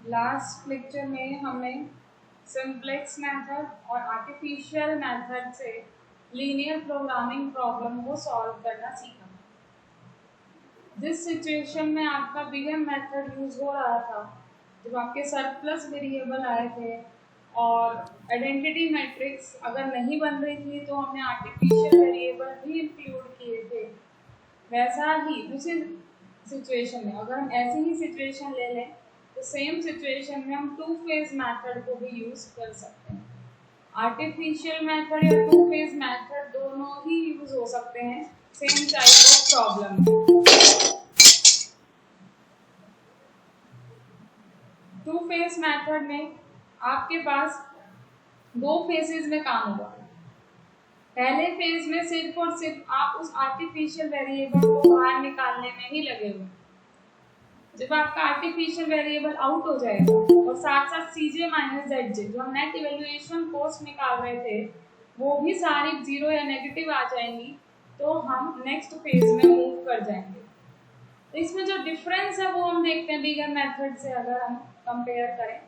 Last lecture में हमने simplex method और आर्टिफिशियल मेथड से लीनियर प्रोग्रामिंग प्रॉब्लम को सॉल्व करना सीखा। जिस सिचुएशन में आपका बिगन मेथड यूज हो रहा था, जब आपके सरप्लस वेरिएबल आए थे और आइडेंटिटी मैट्रिक्स अगर नहीं बन रही थी तो हमने आर्टिफिशियल वेरिएबल भी इंक्लूड किए थे। वैसा ही उसी सिचुएशन में अगर हम ऐसी ही सिचुएशन ले लें तो सेम सिचुएशन में हम टू फेज मेथड को भी यूज कर सकते हैं। आर्टिफिशियल मेथड या टू फेज मेथड दोनों ही यूज हो सकते हैं सेम टाइप ऑफ प्रॉब्लम में। टू फेज मेथड में आपके पास दो फेजेस में काम होगा। पहले फेज में सिर्फ और सिर्फ आप उस आर्टिफिशियल वेरिएबल को बाहर निकालने में ही लगे हुए। जब आपका आर्टिफिशियल वेरिएबल आउट हो जाएगा और साथ साथ सीजे माइनस जेड जो हम नेट इवैल्यूएशन कॉस्ट निकाल रहे थे वो भी सारी जीरो या नेगेटिव आ जाएंगी, तो हम नेक्स्ट फेज में मूव कर जाएंगे। तो इसमें जो डिफरेंस है वो हम देखते हैं बिगन मेथड से अगर हम कंपेयर करें।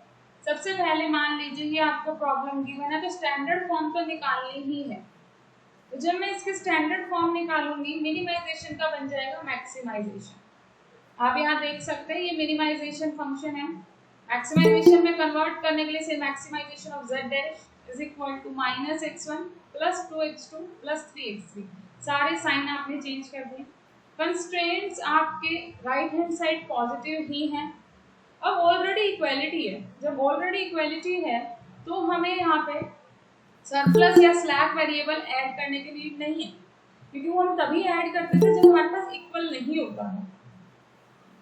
सबसे पहले मान लीजिए ये आपको प्रॉब्लम गिवन है तो स्टैंडर्ड फॉर्म तो निकालनी ही है। तो जब मैं इसके स्टैंडर्ड फॉर्म निकालूंगी मिनिमाइजेशन का बन जाएगा मैक्सिमाइजेशन। आप यहाँ देख सकते हैं ये मिनिमाइजेशन फंक्शन है। मैक्सिमाइजेशन में कन्वर्ट करने के लिए से maximization of z dash is equal to -x1 plus 2x2 plus 3x3। सारे साइन आपने चेंज कर दिए। कंस्ट्रेंट्स आपके राइट हैंड साइड पॉजिटिव ही हैं। अब ऑलरेडी इक्वालिटी है, जब ऑलरेडी इक्वालिटी है तो हमें यहाँ पे सरप्लस या स्लैक वेरिएबल ऐड करने की नीड नहीं है, क्योंकि वो हम तभी ऐड करते थे जब हमारे पास इक्वल नहीं होता है।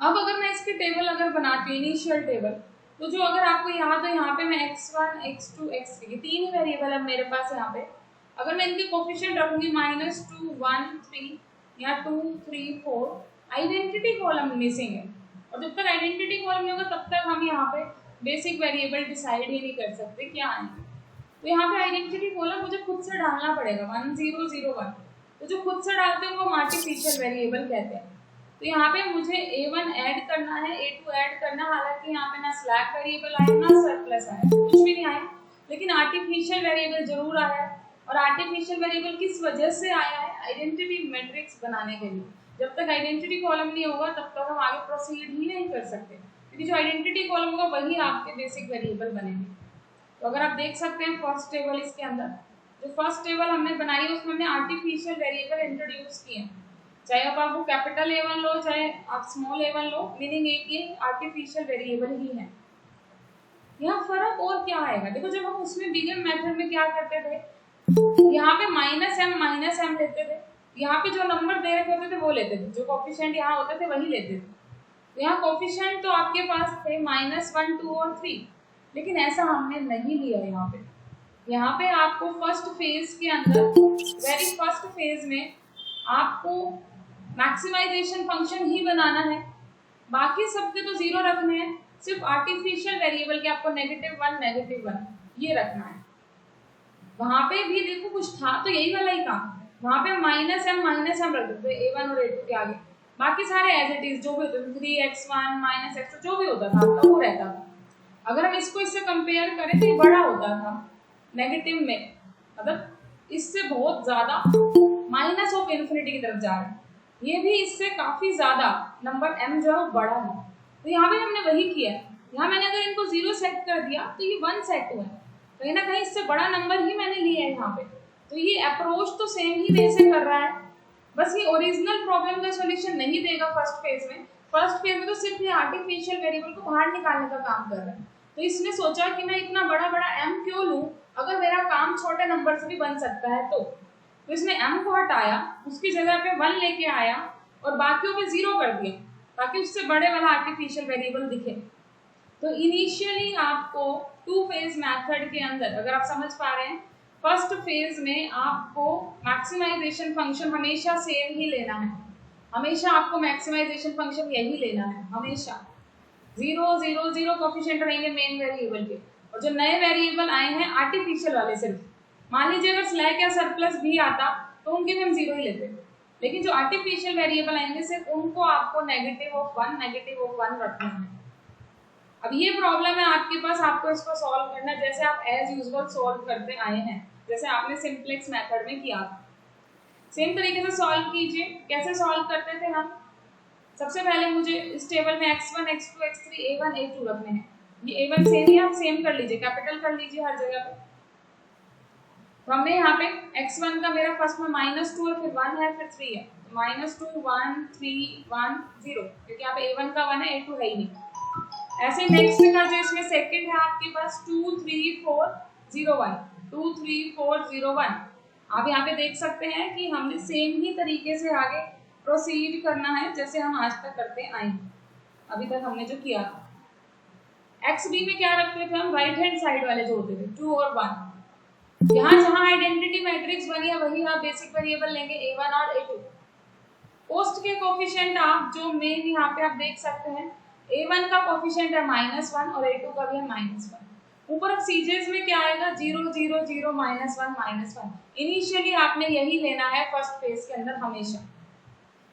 अब अगर मैं इसकी टेबल अगर बनाती हूँ इनिशियल टेबल, तो जो अगर आपको याद है यहाँ पे मैं x1, x2, x3 तीन ही वेरिएबल है मेरे पास यहाँ पे। अगर मैं इनके कोफिशिएंट रखूंगी -2, 1, 3 या 2, 3, 4, आइडेंटिटी कॉलम मिसिंग है और जब तक आइडेंटिटी कॉलम नहीं होगा तब तक हम यहाँ पे बेसिक वेरिएबल डिसाइड ही नहीं कर सकते क्या आएंगे। तो यहाँ पे आइडेंटिटी कॉलम मुझे खुद से डालना पड़ेगा 1, 0, 0, 1। तो जो खुद से डालते हैं वो हम आर्टिफिशियल वेरिएबल कहते हैं। तो यहाँ पे मुझे a1 ऐड करना है, a2 ऐड करना, हालांकि यहाँ पे ना स्लैक वेरिएबल आया ना सरप्लस आया, कुछ भी नहीं आया, लेकिन आर्टिफिशियल वेरिएबल जरूर आया। और आर्टिफिशियल वेरिएबल किस वजह से आया है? आइडेंटिटी मैट्रिक्स बनाने के लिए। जब तक आइडेंटिटी कॉलम नहीं होगा तब तक हम आगे प्रोसीड ही नहीं कर सकते, क्योंकि जो आइडेंटिटी कॉलम होगा वही आपके बेसिक वेरिएबल बनेंगे। तो अगर आप देख सकते हैं फर्स्ट टेबल, इसके अंदर जो फर्स्ट टेबल हमने बनाई है उसमें हमने आर्टिफिशियल वेरिएबल इंट्रोड्यूस किए हैं। चाहे आप वो कैपिटल A1 लो चाहे आप स्मॉल a1 लो, मीनिंग एक ही आर्टिफिशियल वेरिएबल ही है। यहाँ फर्क और क्या आएगा? देखो जब हम उसमें बिगन मेथड में क्या करते थे, यहाँ पे -m लेते थे, यहाँ पे जो नंबर दे रखे होते थे वो लेते थे, जो कोफिशिएंट यहाँ होते थे वही लेते थे। तो यहाँ कोफिशिएंट तो आपके पास थे -1, 2 और 3, लेकिन ऐसा हमने नहीं लिया। यहाँ पे आपको फर्स्ट फेज के अंदर, वेरी फर्स्ट फेज में आपको मैक्सिमाइजेशन फंक्शन ही बनाना है, बाकी सबके तो जीरो रखने हैं, सिर्फ आर्टिफिशियल वेरिएबल के आपको -1 ये रखना है। वहां पे भी देखो कुछ था तो यही वाला ही काम, वहां पे -m रख देते a1 और a2 के आगे, बाकी सारे एज इट इज जो भी होता था 3x1 -x2 जो भी होता था आपका वो रहता था। अगर हम इसको इससे कंपेयर करें तो ये बड़ा होता था नेगेटिव में, मतलब इससे बहुत ज्यादा -∞ की तरफ जा रहा है। ये भी इससे काफी ज्यादा नंबर m जो है वो बड़ा है। तो यहाँ पे हमने वही किया है। यहाँ मैंने अगर इनको 0 सेट कर दिया तो ये 1 सेट हुआ है, कहीं ना कहीं इससे बड़ा नंबर ही मैंने लिया है यहाँ पे। तो ये अप्रोच तो सेम ही वे से कर रहा है, बस ये ओरिजिनल प्रॉब्लम का सॉल्यूशन नहीं देगा फर्स्ट फेज में। फर्स्ट फेज में तो सिर्फ ये आर्टिफिशियल वेरिएबल को बाहर निकालने का काम कर रहा है। तो इसने सोचा कि मैं इतना बड़ा बड़ा m क्यों लूं अगर मेरा काम छोटे नंबर से भी बन सकता है। तो इसने m को हटाया, उसकी जगह पे 1 लेके आया और बाकियों पे 0 कर दिया ताकि उससे बड़े वाला आर्टिफिशियल वेरिएबल दिखे। तो इनिशियली आपको टू फेज मेथड के अंदर अगर आप समझ पा रहे हैं, फर्स्ट फेज में आपको मैक्सिमाइजेशन फंक्शन हमेशा सेम ही लेना है, हमेशा आपको मैक्सिमाइजेशन फंक्शन यही लेना है, हमेशा 0, 0, 0 कोफिशिएंट रहेंगे मेन वेरिएबल के, और जो नए वेरिएबल आए हैं आर्टिफिशियल वाले, सिर्फ मान लीजिए अगर स्लैक या सरप्लस भी आता तो उनके भी हम 0 ही लेते, लेकिन जो आर्टिफिशियल वेरिएबल आएंगे सिर्फ उनको आपको -1 रखना है। अब ये प्रॉब्लम है आपके पास, आपको इसको सॉल्व करना है जैसे आप एज यूजुअल सॉल्व करते आए हैं, जैसे आपने सिंप्लेक्स मेथड में किया था, सेम तरीके से सॉल्व कीजिए। कैसे सॉल्व करते थे हम? सबसे पहले मुझे इस टेबल में x1, x2, x3, a1, a2 रखने हैं। ये a1 सेम ही आप सेम कर लीजिए, कैपिटल कर लीजिए हर जगह पे। तो हमने यहाँ पे x1 का मेरा फर्स्ट में -2 है, फिर 1 है, फिर 3 है, -2 1 3 1 0, क्योंकि यहाँ पे a1 का 1 है, a2 है ही नहीं। ऐसे नेक्स्ट का जो इसमें सेकंड है आपके पास 2 3 4 0 1, 2 3 4 0 1। आप यहाँ पे देख सकते हैं कि हमने सेम ही तरीके से आगे प्रोसीड करना है जैसे हम आज तक करते आए हैं, अभी तक हमने जो किया था। एक्स बी में क्या रखते थे हम? राइट हैंड साइड वाले जो होते थे 2 और 1। यहाँ जहाँ आइडेंटिटी मैट्रिक्स बनी है वही आप बेसिक वेरिएबल लेंगे a1 और a2। पोस्ट के कोफिशिएंट आप जो मेन यहाँ पे आप देख सकते हैं, a1 का कोफिशिएंट है -1 और a2 का भी है -1। ऊपर अब सीजेस में क्या आएगा? 0 0 0 -1 -1। इनिशियली आपने यही लेना है फर्स्ट फेज के अंदर हमेशा।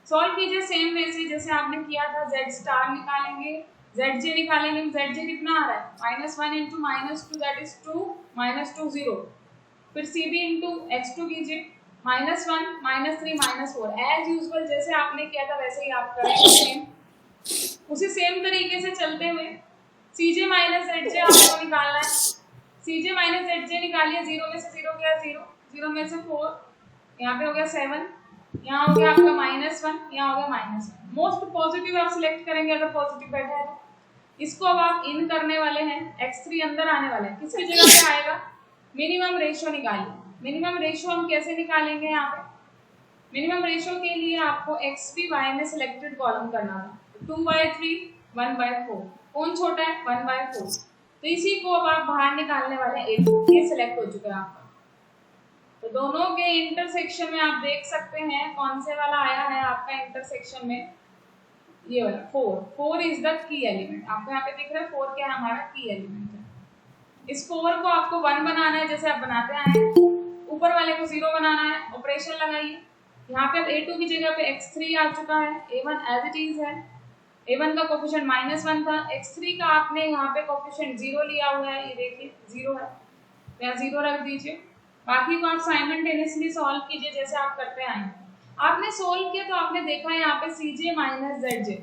सॉल्व कीजिए सेम वे से जैसे आपने किया था, z स्टार निकालेंगे, zj निकालेंगे। zj कितना आ रहा है? -1 इंटू -2 दैट इज 2 -2 0। फिर cb इंटू x2 कीजिए, -1 -3 -4। एज यूजुअल जैसे आपने किया था वैसे ही आप करेंगे सेम, उसी सेम तरीके से चलते हुए cj zj आपको निकालना है। cj zj निकालिए, 0 में से 0 गया 0, 0 में से 4, यहाँ पे हो गया 7, यहाँ हो गया आपका -1, यहाँ हो गया -1। मोस्ट पॉजिटिव आप सिलेक्ट करेंगे अगर पॉजिटिव बैठा है तो। इसको अब आप इन करने वाले हैं, x3 अंदर आने वाला है, किसकी जगह पे आएगा? मिनिमम रेशियो निकालिए। मिनिमम रेशियो हम कैसे निकालेंगे? यहाँ पे मिनिमम रेशियो के लिए आपको xp y में सिलेक्टेड कॉलम करना था, 2/3 1/4। कौन छोटा है? 1/4। तो इसी को अब आप बाहर निकालने वाले हैं, ये सिलेक्ट हो चुका है आपका। तो दोनों के इंटरसेक्शन में आप देख सकते हैं कौन से वाला आया है आपका इंटरसेक्शन में, ये वाला 4। 4 इज द की एलिमेंट। आपको यहाँ पे दिख रहा है 4 क्या है? हमारा की एलिमेंट है। इस 4 को आपको 1 बनाना है जैसे आप बनाते आए हैं, ऊपर वाले को 0 बनाना है। ऑपरेशन लगाइए, यहाँ पे अब a2 की जगह पे x3 आ चुका है, a1 एज इट इज है। a1 का कोफिशिएंट -1 था, x3 का आपने यहाँ पे कोफिशिएंट 0 लिया हुआ है, ये देखिए 0 है, तो यहाँ 0 रख दीजिए। बाकी को आप साइमल्टेनियसली सॉल्व कीजिए जैसे आप करते आए हैं। आपने सोल्व किया तो आपने देखा यहाँ पे cj zj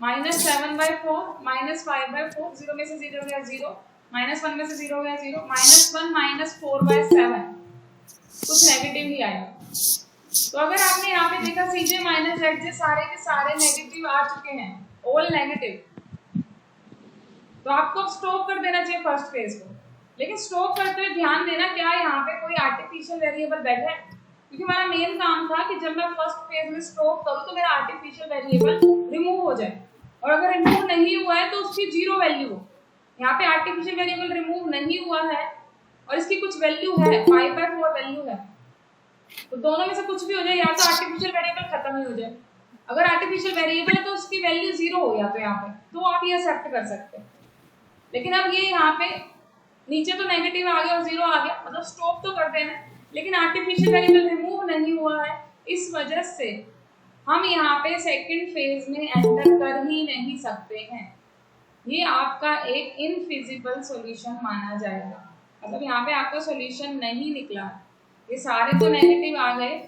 -7/4 -5/4, 0 में से 0 गया 0, -1 में से 0 गया 0, -1 -4/7, कुछ नेगेटिव ही आया। तो अगर आपने यहाँ पे देखा cj zj सारे के सारे नेगेटिव आ चुके हैं, ऑल नेगेटिव, तो आपको स्टॉप कर देना चाहिए फर्स्ट फेज को। लेकिन स्टॉप करते हुए ध्यान देना क्या यहाँ पे कोई आर्टिफिशियल वेरिएबल बैठा है, क्योंकि हमारा मेन काम था कि जब मैं फर्स्ट फेज में स्टॉप करूँ तो मेरा आर्टिफिशियल वेरिएबल रिमूव हो जाए, और अगर रिमूव नहीं हुआ है तो उसकी 0 वैल्यू हो। यहाँ पे आर्टिफिशियल वेरिएबल रिमूव नहीं हुआ है और इसकी कुछ वैल्यू है, 5/4 वैल्यू है, तो दोनों में से कुछ भी हो जाए, या तो आर्टिफिशियल वेरिएबल खत्म ही हो जाए। अगर आर्टिफिशियल वेरिएबल है तो उसकी वैल्यू 0 हो या तो यहाँ पे, तो आप ये एक्सेप्ट कर सकते हैं। लेकिन अब ये यहाँ पे नीचे तो नेगेटिव आ गया और 0 आ गया, मतलब स्टॉप तो कर देना, लेकिन आर्टिफिशियल वेरिएबल रिमूव नहीं हुआ है, इस वजह से हम यहाँ पे सेकंड फेज में एंटर कर ही नहीं सकते हैं। ये आपका एक इनफिजिबल सॉल्यूशन माना जाएगा, मतलब यहाँ पे आपका सॉल्यूशन नहीं निकला। ये सारे तो नेगेटिव आ गए,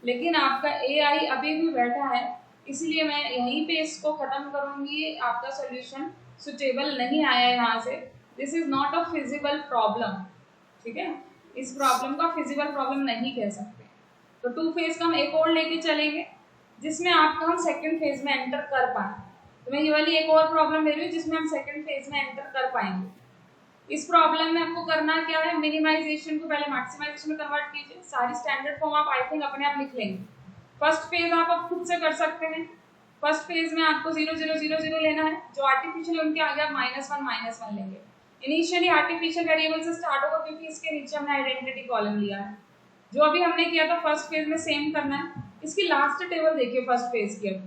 लेकिन आपका AI अभी भी बैठा है, इसलिए मैं यहीं पे इसको खत्म करूंगी। आपका सॉल्यूशन सुटेबल नहीं आया यहाँ से, this is not a feasible problem, ठीक है, इस प्रॉब्लम का फिजिबल प्रॉब्लम नहीं कह सकते। तो 2 फेज का हम एक और लेके चलेंगे जिसमें आपको हम सेकंड फेज में एंटर कर पाए। तो मैं ये वाली एक और प्रॉब्लम ले रही हूँ जिसमें हम सेकंड फेज में एंटर कर पाएंगे। इस प्रॉब्लम में आपको करना क्या है, मिनिमाइजेशन को पहले मैक्सिमाइजेशन में कन्वर्ट कीजिए। सारी स्टैंडर्ड फॉर्म आप आई थिंक अपने आप लिख लेंगे। फर्स्ट फेज आप अब खुद से कर सकते हैं। फर्स्ट फेज में आपको 0 0 0 0 लेना है, जो आर्टिफिशियल उनके आगे आप -1 लेंगे। इनिशियली आर्टिफिशियल वेरिएबल से स्टार्ट होगा क्योंकि इसके नीचे हमने आइडेंटिटी कॉलम लिया है। जो अभी हमने किया था फर्स्ट फेज में सेम करना है। इसकी लास्ट टेबल देखिए फर्स्ट फेज की। अब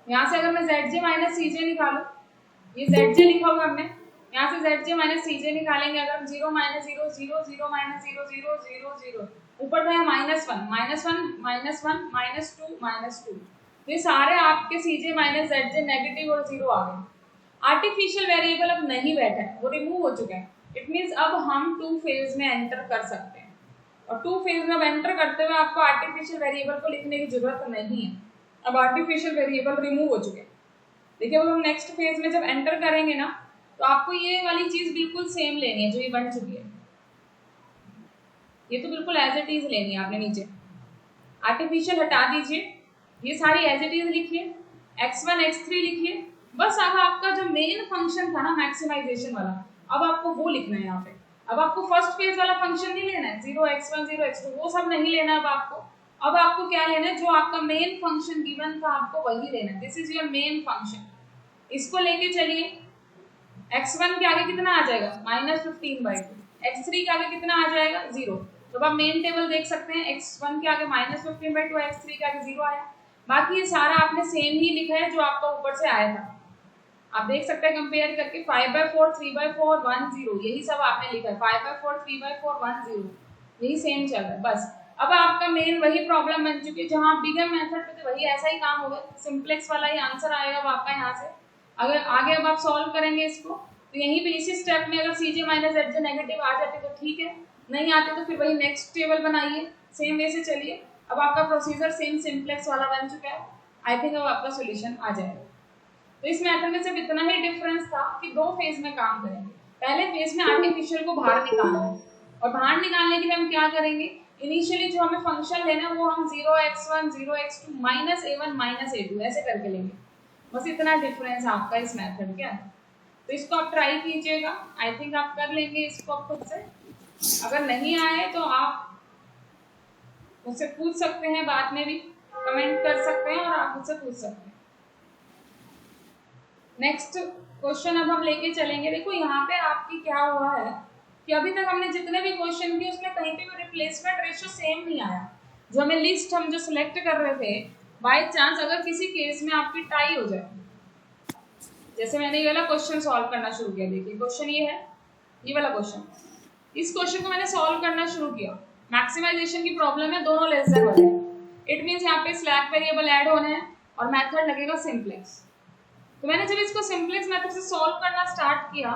यहाँ से अगर मैं zj cj निकालू, ये zj लिखा हुआ हमने, यहाँ से zj cj निकालेंगे। अगर हम 0 -0 0 0 -0 0 0 0 ऊपर था -1 -1 -1 -2 -2, ये सारे आपके cj zj नेगेटिव और 0 आ गए। आर्टिफिशियल वेरिएबल अब नहीं बैठा है, वो रिमूव हो चुका है। इट मीन्स अब हम टू फेज में एंटर कर सकते हैं, और टू फेज में अब एंटर करते हुए आपको आर्टिफिशियल वेरिएबल को लिखने की जरूरत नहीं है। अब आर्टिफिशियल वेरिएबल रिमूव हो चुके हैं। देखिए अब हम नेक्स्ट फेज में जब एंटर करेंगे ना, तो आपको ये वाली चीज बिल्कुल सेम लेनी है जो ये बन चुकी है, ये तो बिल्कुल एज इट इज लेनी है आपने। नीचे आर्टिफिशियल हटा दीजिए, ये सारी एज इट इज लिखिए, x1 x3 लिखिए। बस अब आपका जो मेन फंक्शन था ना मैक्सिमाइजेशन वाला, अब आपको वो लिखना है यहाँ पे। अब आपको फर्स्ट फेज वाला फंक्शन नहीं लेना है, 0x1 0x2 वो सब नहीं लेना अब आपको। अब आपको क्या लेना है, जो आपका मेन फंक्शन गिवन था आपको वही लेना है। This is your main function, इसको लेके चलिए। x1 के आगे कितना आ जाएगा -15/2, x3 के आगे कितना आ जाएगा 0। तो अब आप मेन टेबल देख सकते हैं, x1 के आगे -15/2, x3 के आगे 0 आया। बाकी ये सारा आपने सेम ही लिखा है जो आपका ऊपर से आया था, आप देख सकते हैं कंपेयर करके। 5/4 3/4 1 0 यही सब आपने लिखा है, 5/4 3/4 1 0 यही सेम चल रहा है बस। अब आपका मेन वही प्रॉब्लम बन चुकी है जहां बिगर मेथड पे थे वही ऐसा ही काम होगा, सिंप्लेक्स वाला ही आंसर आएगा अब आपका यहाँ से। अगर आगे अब आप सॉल्व करेंगे इसको, तो यहीं पे इसी स्टेप में अगर CJ - ZJ नेगेटिव आ जाते तो ठीक है, नहीं आते तो फिर वही नेक्स्ट टेबल बनाइए, सेम वे से चलिए। अब आपका प्रोसीजर सेम सिंप्लेक्स वाला बन चुका है। आई थिंक अब आपका सोल्यूशन आ जाएगा। तो इस मेथड में सिर्फ इतना ही डिफरेंस था कि दो फेज में काम करेंगे। पहले फेज में आर्टिफिशियल को बाहर निकालना है, और बाहर निकालने के लिए हम क्या करेंगे, इनिशियली जो हमें फंक्शन लेना है वो हम 0x1 0x2 -a1 -a2 ऐसे करके लेंगे। बस इतना डिफरेंस आपका इस मेथड के अंदर। तो इसको आप ट्राई कीजिएगा, आई थिंक आप कर लेंगे इसको आप खुद से। अगर नहीं आए तो आप मुझसे पूछ सकते हैं, बाद में भी कमेंट कर सकते हैं और आप मुझसे पूछ सकते हैं। नेक्स्ट क्वेश्चन अब हम लेके चलेंगे। देखो यहाँ पे आपकी क्या हुआ है कि अभी तक हमने जितने भी क्वेश्चन किए उसमें कहीं पे भी रिप्लेसमेंट रेशियो सेम नहीं आया। जो हमें लिस्ट हम जो सिलेक्ट कर रहे थे, बाय चांस अगर किसी केस में आपकी टाई हो जाए, जैसे मैंने ये वाला क्वेश्चन सॉल्व करना शुरू किया। देखिए क्वेश्चन ये है, ये वाला क्वेश्चन, इस क्वेश्चन को मैंने सॉल्व करना शुरू किया। मैक्सिमाइजेशन की प्रॉब्लम है, दोनों लेस देन वाले। इट मीन्स यहाँ पे स्लैक वेरिएबल ऐड होने हैं और मेथड लगेगा सिंप्लेक्स। तो मैंने जब इसको सिंप्लेक्स मेथड से सॉल्व करना स्टार्ट किया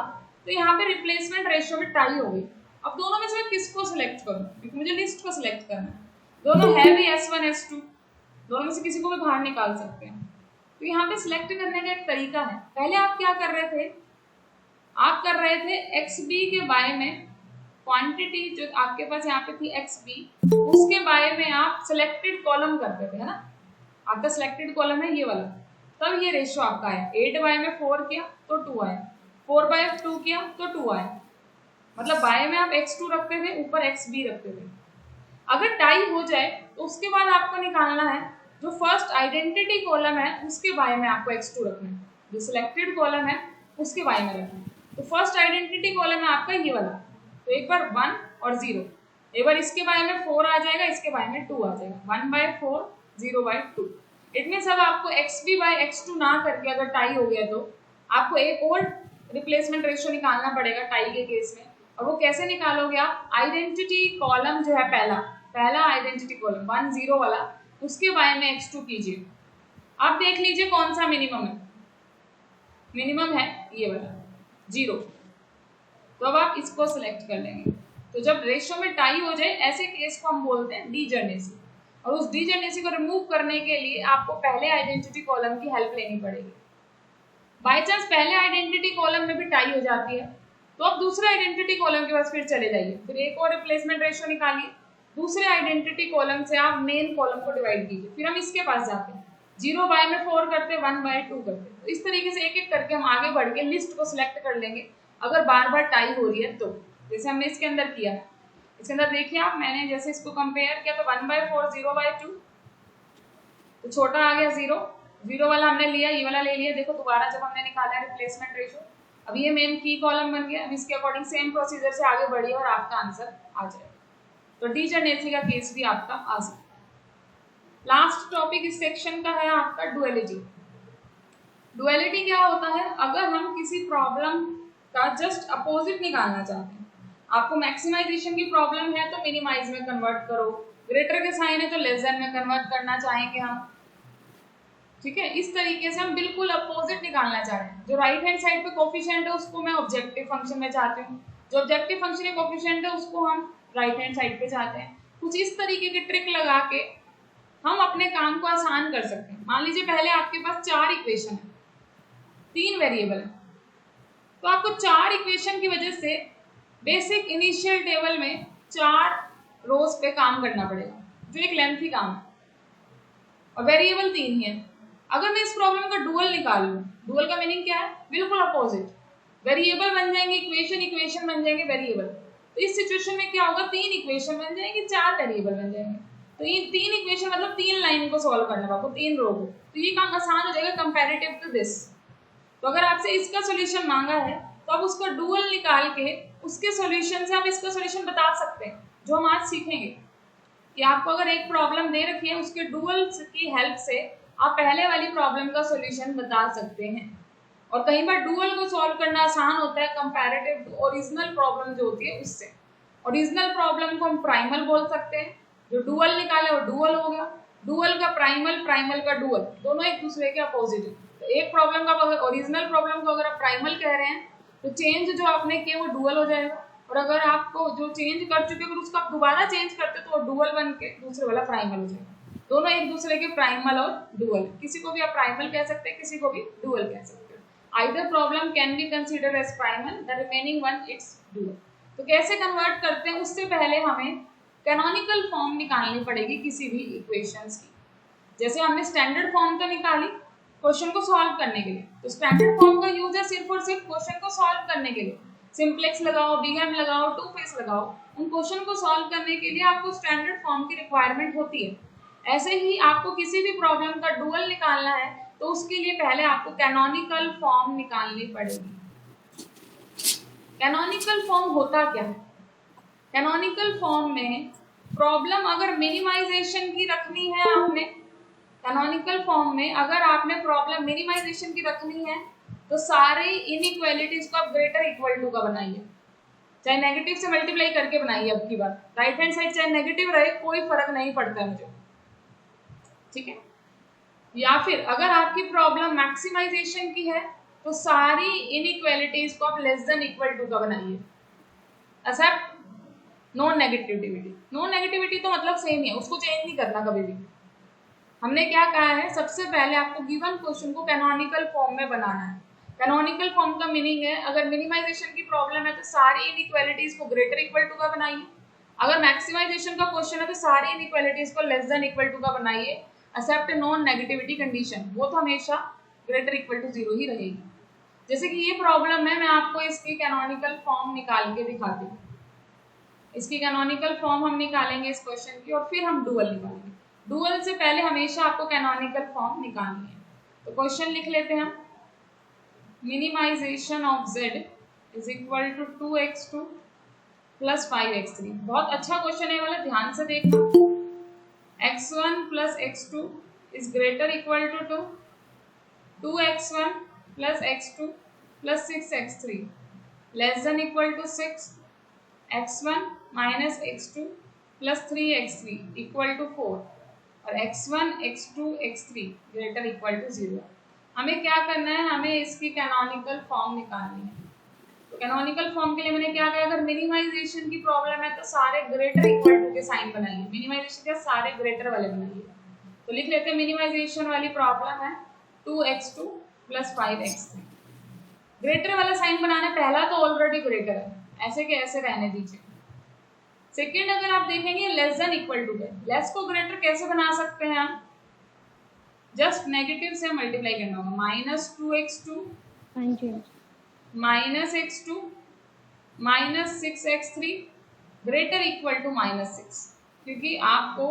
तो यहाँ पे रिप्लेसमेंट रेशियो में टाई हो गई। अब दोनों में से मैं किसको सिलेक्ट करूँ, क्योंकि मुझे लिस्ट को सिलेक्ट करना है। दोनों है भी S1 S2, दोनों में से किसी को भी बाहर निकाल सकते हैं। तो यहाँ पे सिलेक्ट करने का एक तरीका है। पहले आप क्या कर रहे थे, आप कर रहे थे XB के बाय में क्वांटिटी जो आपके पास यहाँ पे थी XB, उसके बाय में आप सिलेक्टेड कॉलम करते थे, है ना। आपका सिलेक्टेड कॉलम है ये वाला, तब ये रेशियो आपका आया। 8 बाय में 4 किया तो 2 आया, 4 बाय 2 किया तो 2 आया। मतलब बाय में आप x2 रखते थे, ऊपर xb रखते थे। अगर टाई हो जाए तो उसके बाद आपको निकालना है जो फर्स्ट आइडेंटिटी कॉलम है उसके बाय में आपको x2 रखना है, जो सिलेक्टेड कॉलम है उसके बाय में रखना है। तो फर्स्ट आइडेंटिटी कॉलम है आपका ये वाला, तो एक बार 1 और 0, एक बार इसके बाय में 4 आ जाएगा, इसके बाय में 2 आ जाएगा। 1/4 0/2। इट मीन्स अब आपको XB बाय X2 ना करके अगर टाई हो गया तो आपको एक और रिप्लेसमेंट रेशियो निकालना पड़ेगा टाई के केस में। और वो कैसे निकालोगे आप, आइडेंटिटी कॉलम जो है पहला आइडेंटिटी कॉलम 1 0 वाला, उसके बाय में X2 कीजिए। आप देख लीजिए कौन सा मिनिमम है, मिनिमम है ये वाला 0, तो अब आप इसको सिलेक्ट कर लेंगे। तो जब रेशियो में टाई हो जाए ऐसे केस को हम बोलते हैं डीजनरेसी। और उस डीजनरेसी को रिमूव करने के लिए आपको पहले आइडेंटिटी कॉलम की हेल्प लेनी पड़ेगी। बाय चांस पहले आइडेंटिटी कॉलम में भी टाई हो जाती है तो आप दूसरे आइडेंटिटी कॉलम के पास फिर चले जाइए, फिर एक और रिप्लेसमेंट रेशियो निकालिए, दूसरे आइडेंटिटी कॉलम से आप मेन कॉलम को डिवाइड कीजिए, फिर हम इसके पास जाते हैं 0 बाय में 4 करते, 1/2 करते। तो इस तरीके से एक एक करके हम आगे बढ़ के लिस्ट को सिलेक्ट कर लेंगे अगर बार बार टाई हो रही है तो, जैसे हमने इसके अंदर किया। इसके अंदर देखिए आप, मैंने जैसे इसको कंपेयर किया तो 1/4 0/2, तो छोटा आ गया 0, 0 वाला हमने लिया, ये वाला ले लिया। देखो दोबारा जब हमने निकाला रिप्लेसमेंट रेशियो, अब ये मेन की कॉलम बन गया। अब इसके अकॉर्डिंग सेम प्रोसीजर से आगे बढ़िए और आपका आंसर आ जाएगा। तो डीजनरेसी का केस भी आपका आ सकता है। लास्ट टॉपिक इस सेक्शन का है आपका डुअलिटी। डुअलिटी क्या होता है, अगर हम किसी प्रॉब्लम का जस्ट अपोजिट निकालना चाहते हैं, आपको मैक्सिमाइजेशन की प्रॉब्लम है तो मिनिमाइज में कन्वर्ट करो, ग्रेटर के साइन है तो लेस देन में कन्वर्ट करना चाहेंगे हम, ठीक है, इस तरीके से हम बिल्कुल अपोजिट निकालना चाह रहे हैं। जो राइट हैंड साइड पे कोफिशिएंट है उसको मैं ऑब्जेक्टिव फंक्शन में चाहती हूँ, जो ऑब्जेक्टिव फंक्शन में कोफिशिएंट है उसको हम राइट हैंड साइड पे चाहते हैं। कुछ इस तरीके की ट्रिक लगा के हम अपने काम को आसान कर सकते हैं। मान लीजिए पहले आपके पास 4 इक्वेशन है, 3 वेरिएबल है, तो आपको 4 इक्वेशन की वजह से बेसिक इनिशियल टेबल में 4 रोज पे काम करना पड़ेगा, जो एक लेंथी काम है, और वेरिएबल 3 ही है। अगर मैं इस प्रॉब्लम का डुअल निकाल लूँ, डुअल का मीनिंग क्या है? बिल्कुल अपोजिट, वेरिएबल बन जाएंगे इक्वेशन, इक्वेशन बन जाएंगे वेरिएबल। तो इस सिचुएशन में क्या होगा, 3 इक्वेशन बन जाएंगे, 4 वेरिएबल बन जाएंगे। तो ये 3 इक्वेशन मतलब 3 लाइन को सॉल्व करना होगा, 3 रो को, तो ये काम आसान हो जाएगा कंपैरेटिव टू दिस। तो अगर आपसे इसका सॉल्यूशन मांगा है तो आप उसका डुअल निकाल के उसके सॉल्यूशन से आप इसका सॉल्यूशन बता सकते हैं, जो हम आज सीखेंगे कि आपको अगर एक प्रॉब्लम दे रखी है उसके डुअल की हेल्प से आप पहले वाली प्रॉब्लम का सॉल्यूशन बता सकते हैं। और कई बार डुअल को सॉल्व करना आसान होता है कंपैरेटिव टू ओरिजिनल प्रॉब्लम जो होती है उससे। ओरिजिनल प्रॉब्लम को हम प्राइमल बोल सकते हैं, जो डुअल निकाले वो डुअल हो गया, डुअल का प्राइमल, प्राइमल का डुअल, दोनों एक दूसरे के अपोजिट है। तो एक प्रॉब्लम का ओरिजिनल प्रॉब्लम को अगर आप प्राइमल कह रहे हैं तो चेंज जो आपने किया वो डुअल हो जाएगा, और अगर आपको जो चेंज कर चुके अगर उसको आप दोबारा चेंज करते तो डुअल बन के दूसरे वाला प्राइमल हो जाएगा। दोनों एक दूसरे के प्राइमल और डुअल, किसी को भी आप प्राइमल कह सकते हैं, किसी को भी डुअल कह सकते हैं। Either problem can be considered as primal, the remaining one its dual. तो कैसे कन्वर्ट करते हैं, उससे पहले हमें कैनोनिकल फॉर्म निकालनी पड़ेगी किसी भी इक्वेशंस की। जैसे हमने स्टैंडर्ड फॉर्म तो निकाली क्वेश्चन को सॉल्व करने के लिए, तो स्टैंडर्ड फॉर्म का यूज है सिर्फ और सिर्फ क्वेश्चन को सॉल्व करने के लिए। सिंप्लेक्स लगाओ, बिग एम लगाओ, टू फेस लगाओ, उन क्वेश्चन को सॉल्व करने के लिए आपको स्टैंडर्ड फॉर्म की रिक्वायरमेंट होती है। ऐसे ही आपको किसी भी प्रॉब्लम का डुअल निकालना है तो उसके लिए पहले आपको कैनोनिकल फॉर्म निकालनी पड़ेगी। कैनोनिकल फॉर्म होता क्या है? कैनोनिकल फॉर्म में प्रॉब्लम अगर मिनिमाइजेशन की रखनी है आपने, कैनोनिकल फॉर्म में अगर आपने प्रॉब्लम मिनिमाइजेशन की रखनी है तो सारे इनइक्वालिटीज को आप ग्रेटर इक्वल टू का बनाइए, चाहे नेगेटिव से मल्टीप्लाई करके बनाइए। अब की बार राइट हैंड साइड चाहे नेगेटिव रहे कोई फर्क नहीं पड़ता है मुझे, ठीक है। या फिर अगर आपकी प्रॉब्लम मैक्सिमाइजेशन की है तो सारी इनइक्वालिटीज को आप लेस देन इक्वल टू का बनाइए। Except non negativity, non negativity तो मतलब सेम ही है, उसको चेंज नहीं करना कभी भी। हमने क्या कहा है, सबसे पहले आपको गिवन क्वेश्चन को कैनोनिकल फॉर्म में बनाना है। कैनोनिकल फॉर्म का मीनिंग है अगर मिनिमाइजेशन की प्रॉब्लम है तो सारी इनइक्वालिटीज को ग्रेटर इक्वल टू का बनाइए, अगर मैक्सिमाइजेशन का क्वेश्चन है तो सारी इनइक्वालिटीज को लेस देन इक्वल टू का बनाइए। एक्सेप्ट नॉन नेगेटिविटी कंडीशन, वो तो हमेशा ग्रेटर इक्वल टू 0 ही रहेगी। जैसे कि ये प्रॉब्लम है, मैं आपको इसकी कैनोनिकल फॉर्म निकाल के दिखाती हूँ। इसकी कैनोनिकल फॉर्म हम निकालेंगे इस क्वेश्चन की, और फिर हम डुअल निकालेंगे। डुअल से पहले हमेशा आपको कैनोनिकल फॉर्म निकालनी है। तो क्वेश्चन लिख लेते हैं हम, minimization of z is equal to 2x2 plus 5x3। बहुत अच्छा क्वेश्चन है वाला, ध्यान से देखना। x1 plus x2 is greater equal to 2, 2x1 plus x2 plus 6x3 less than equal to 6, x1 minus x2 plus 3x3 equal to 4, और x1, x2, x3 greater equal to 0। हमें क्या करना है, हमें इसकी कैनोनिकल फॉर्म निकालनी है। तो कैनोनिकल फॉर्म के लिए मैंने क्या कहा, अगर मिनिमाइजेशन की प्रॉब्लम है तो सारे ग्रेटर इक्वल टू के साइन बनाइए, मिनिमाइजेशन के सारे ग्रेटर वाले बनाइए। तो लिख लेते हैं मिनिमाइजेशन वाली प्रॉब्लम है 2x2 प्लस 5x3। ग्रेटर वाला साइन बनाना, पहला तो ऑलरेडी ग्रेटर है, ऐसे के ऐसे रहने दीजिए। सेकेंड अगर आप देखेंगे लेस देन इक्वल टू है, लेस को ग्रेटर कैसे बना सकते हैं हम, जस्ट नेगेटिव से मल्टीप्लाई करना होगा। Minus 2x2 minus x2 minus 6x3 greater equal to -6, क्योंकि आपको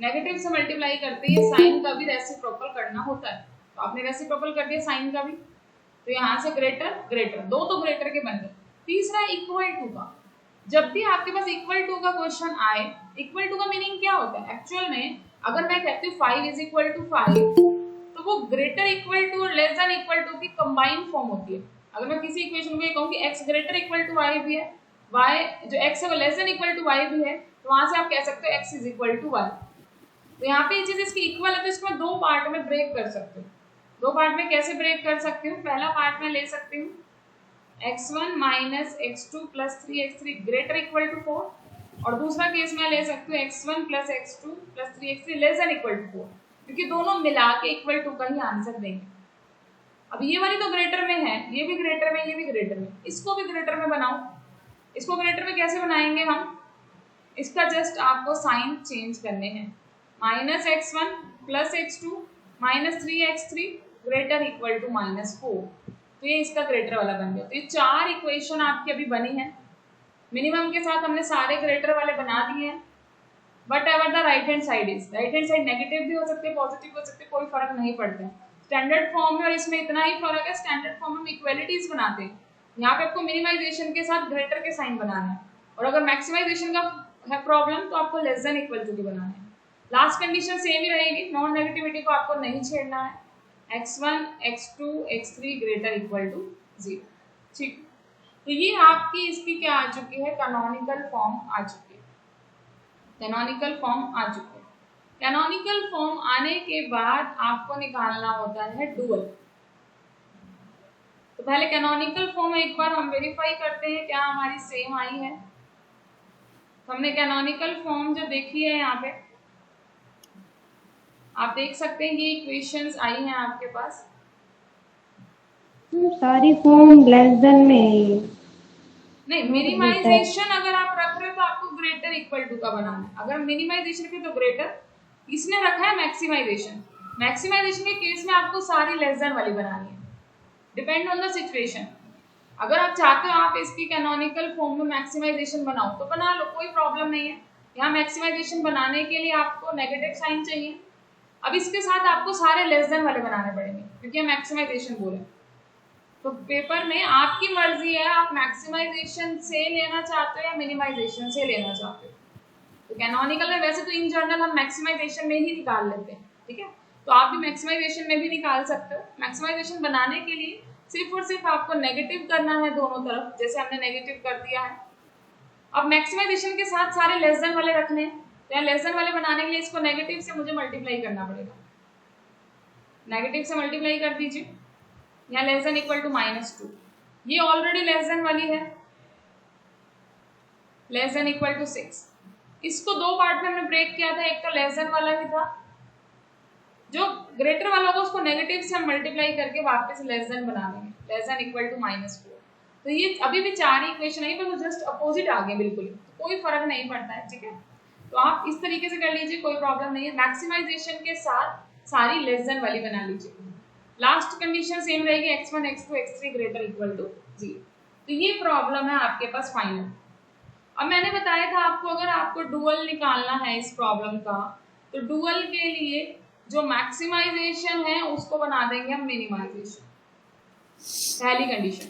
नेगेटिव से मल्टीप्लाई करते ही साइन का भी रेसिप्रोकल करना होता है। तो आपने रेसिप्रोकल कर दिया साइन का भी, तो यहाँ से ग्रेटर ग्रेटर, दो तो ग्रेटर के बन गए। तीसरा इक्वल टू का, जब भी आपके पास इक्वल टू का क्वेश्चन आए, इक्वल टू का मीनिंग क्या होता है एक्चुअल में, अगर मैं कहती हूँ 5 इज इक्वल टू 5 तो वो ग्रेटर इक्वल टू और लेस देन इक्वल टू की कंबाइंड फॉर्म होती है। अगर मैं किसी इक्वेशन को ये कहूँ कि x greater equal to y भी है, y जो x है वो less than equal to y भी है, तो वहां से आप कह सकते हो x is equal to y। तो यहाँ पे ये चीज इसकी इक्वल है तो इसको मैं दो पार्ट में ब्रेक कर सकती हूँ। दो पार्ट में कैसे ब्रेक कर सकती हूँ? पहला पार्ट में ले सकती हूँ x1 minus x2 plus 3x3 greater equal to 4, और दूसरा केस मैं ले सकती हूँ x1 plus x2 plus 3x3 less than equal to 4, क्योंकि दोनों मिला के इक्वल टू का ही आंसर देंगे। अब ये वाली तो ग्रेटर में है, ये भी ग्रेटर में, ये भी ग्रेटर में, इसको भी ग्रेटर में बनाओ। इसको ग्रेटर में कैसे बनाएंगे हम? इसका जस्ट आपको साइन चेंज करने हैं, minus x1 plus x2 minus 3x3 greater equal to -4, तो ये इसका ग्रेटर वाला बन गया। तो ये चार इक्वेशन आपकी अभी बनी है, मिनिमम के साथ हमने सारे ग्रेटर वाले बना दिए हैं। But ever the right hand side is, right hand side negative भी हो सकते हैं, पॉजिटिव हो सकते हैं, कोई फर्क नहीं पड़ता है। स्टैंडर्ड फॉर्म में और इसमें इतना ही फर्क है, स्टैंडर्ड फॉर्म में हम इक्वेलिटीज बनाते हैं, यहाँ पे आपको मिनिमाइजेशन के साथ ग्रेटर के साइन बनाना है, और अगर मैक्सिमाइजेशन का है प्रॉब्लम तो आपको लेस देन इक्वल टू के बनाना है। लास्ट कंडीशन सेम ही रहेगी, नॉन नेगेटिविटी को आपको नहीं छेड़ना है, x1 x2 x3 greater equal to 0। ठीक, तो ये आपकी इसकी क्या आ चुकी है? कैनोनिकल फॉर्म आ चुकी है, कैनोनिकल फॉर्म आ चुकी है। कैनोनिकल फॉर्म आने के बाद आपको निकालना होता है डुअल। तो पहले कैनोनिकल फॉर्म एक बार हम वेरीफाई करते हैं क्या हमारी सेम आई है। तो हमने कैनोनिकल फॉर्म जो देखी है यहाँ पे आप देख सकते हैं ये इक्वेशंस आई हैं आपके पास। सारी फॉर्म लेस देन में नहीं, मिनिमाइजेशन अगर आप रख रहे हो तो आपको ग्रेटर इक्वल टू का बनाना है, अगर मिनिमाइजेशन के तो ग्रेटर, इसने रखा है मैक्सिमाइजेशन। मैक्सिमाइजेशन के केस में आपको सारी लेस देन वाली बनानी है, डिपेंड ऑन द सिचुएशन। अगर आप चाहते हो आप इसकी कैनोनिकल फॉर्म में मैक्सिमाइजेशन बनाओ तो बना लो, कोई प्रॉब्लम नहीं है। यहाँ मैक्सिमाइजेशन बनाने के लिए आपको नेगेटिव साइन चाहिए। अब इसके साथ आपको सारे लेस देन वाले बनाने पड़ेंगे क्योंकि हम मैक्सिमाइजेशन बोले। तो पेपर में आपकी मर्जी है, आप मैक्सिमाइजेशन से लेना चाहते हो या मिनिमाइजेशन से लेना चाहते हो। तो कैनोनिकल में वैसे तो इन जनरल हम मैक्सिमाइजेशन में ही निकाल लेते हैं, ठीक है, तो आप भी मैक्सिमाइजेशन में भी निकाल सकते हो। मैक्सिमाइजेशन बनाने के लिए सिर्फ और सिर्फ आपको नेगेटिव करना है दोनों तरफ, जैसे हमने नेगेटिव कर दिया है। अब मैक्सिमाइजेशन के साथ सारे लेस देन वाले रखने हैं, तो यहाँ लेस देन वाले बनाने के लिए इसको नेगेटिव से मुझे मल्टीप्लाई करना पड़ेगा। नेगेटिव से मल्टीप्लाई कर दीजिए, यहाँ लेस देन इक्वल टू -2, ये ऑलरेडी लेस देन वाली है, लेस देन इक्वल टू 6। इसको दो पार्ट में हमने ब्रेक किया था, एक तो लेस देन वाला ही था, जो ग्रेटर वाला होगा उसको नेगेटिव से हम मल्टीप्लाई करके वापस लेस देन बना देंगे, लेस देन इक्वल टू -4। तो ये अभी भी चार इक्वेशन है पर जस्ट अपोजिट आ गए बिल्कुल, तो कोई फर्क नहीं पड़ता है, ठीक है। तो आप इस तरीके से कर लीजिए, कोई प्रॉब्लम नहीं है। मैक्सिमाइजेशन के साथ सारी लेस देन वाली बना लीजिए। लास्ट कंडीशन सेम रहेगी, x1 x2 x3 greater equal to 0। तो ये प्रॉब्लम है आपके पास फाइनल। अब मैंने बताया था आपको अगर आपको डुअल निकालना है इस प्रॉब्लम का, तो डुअल के लिए जो मैक्सिमाइजेशन है उसको बना देंगे हम मिनिमाइजेशन। पहली कंडीशन,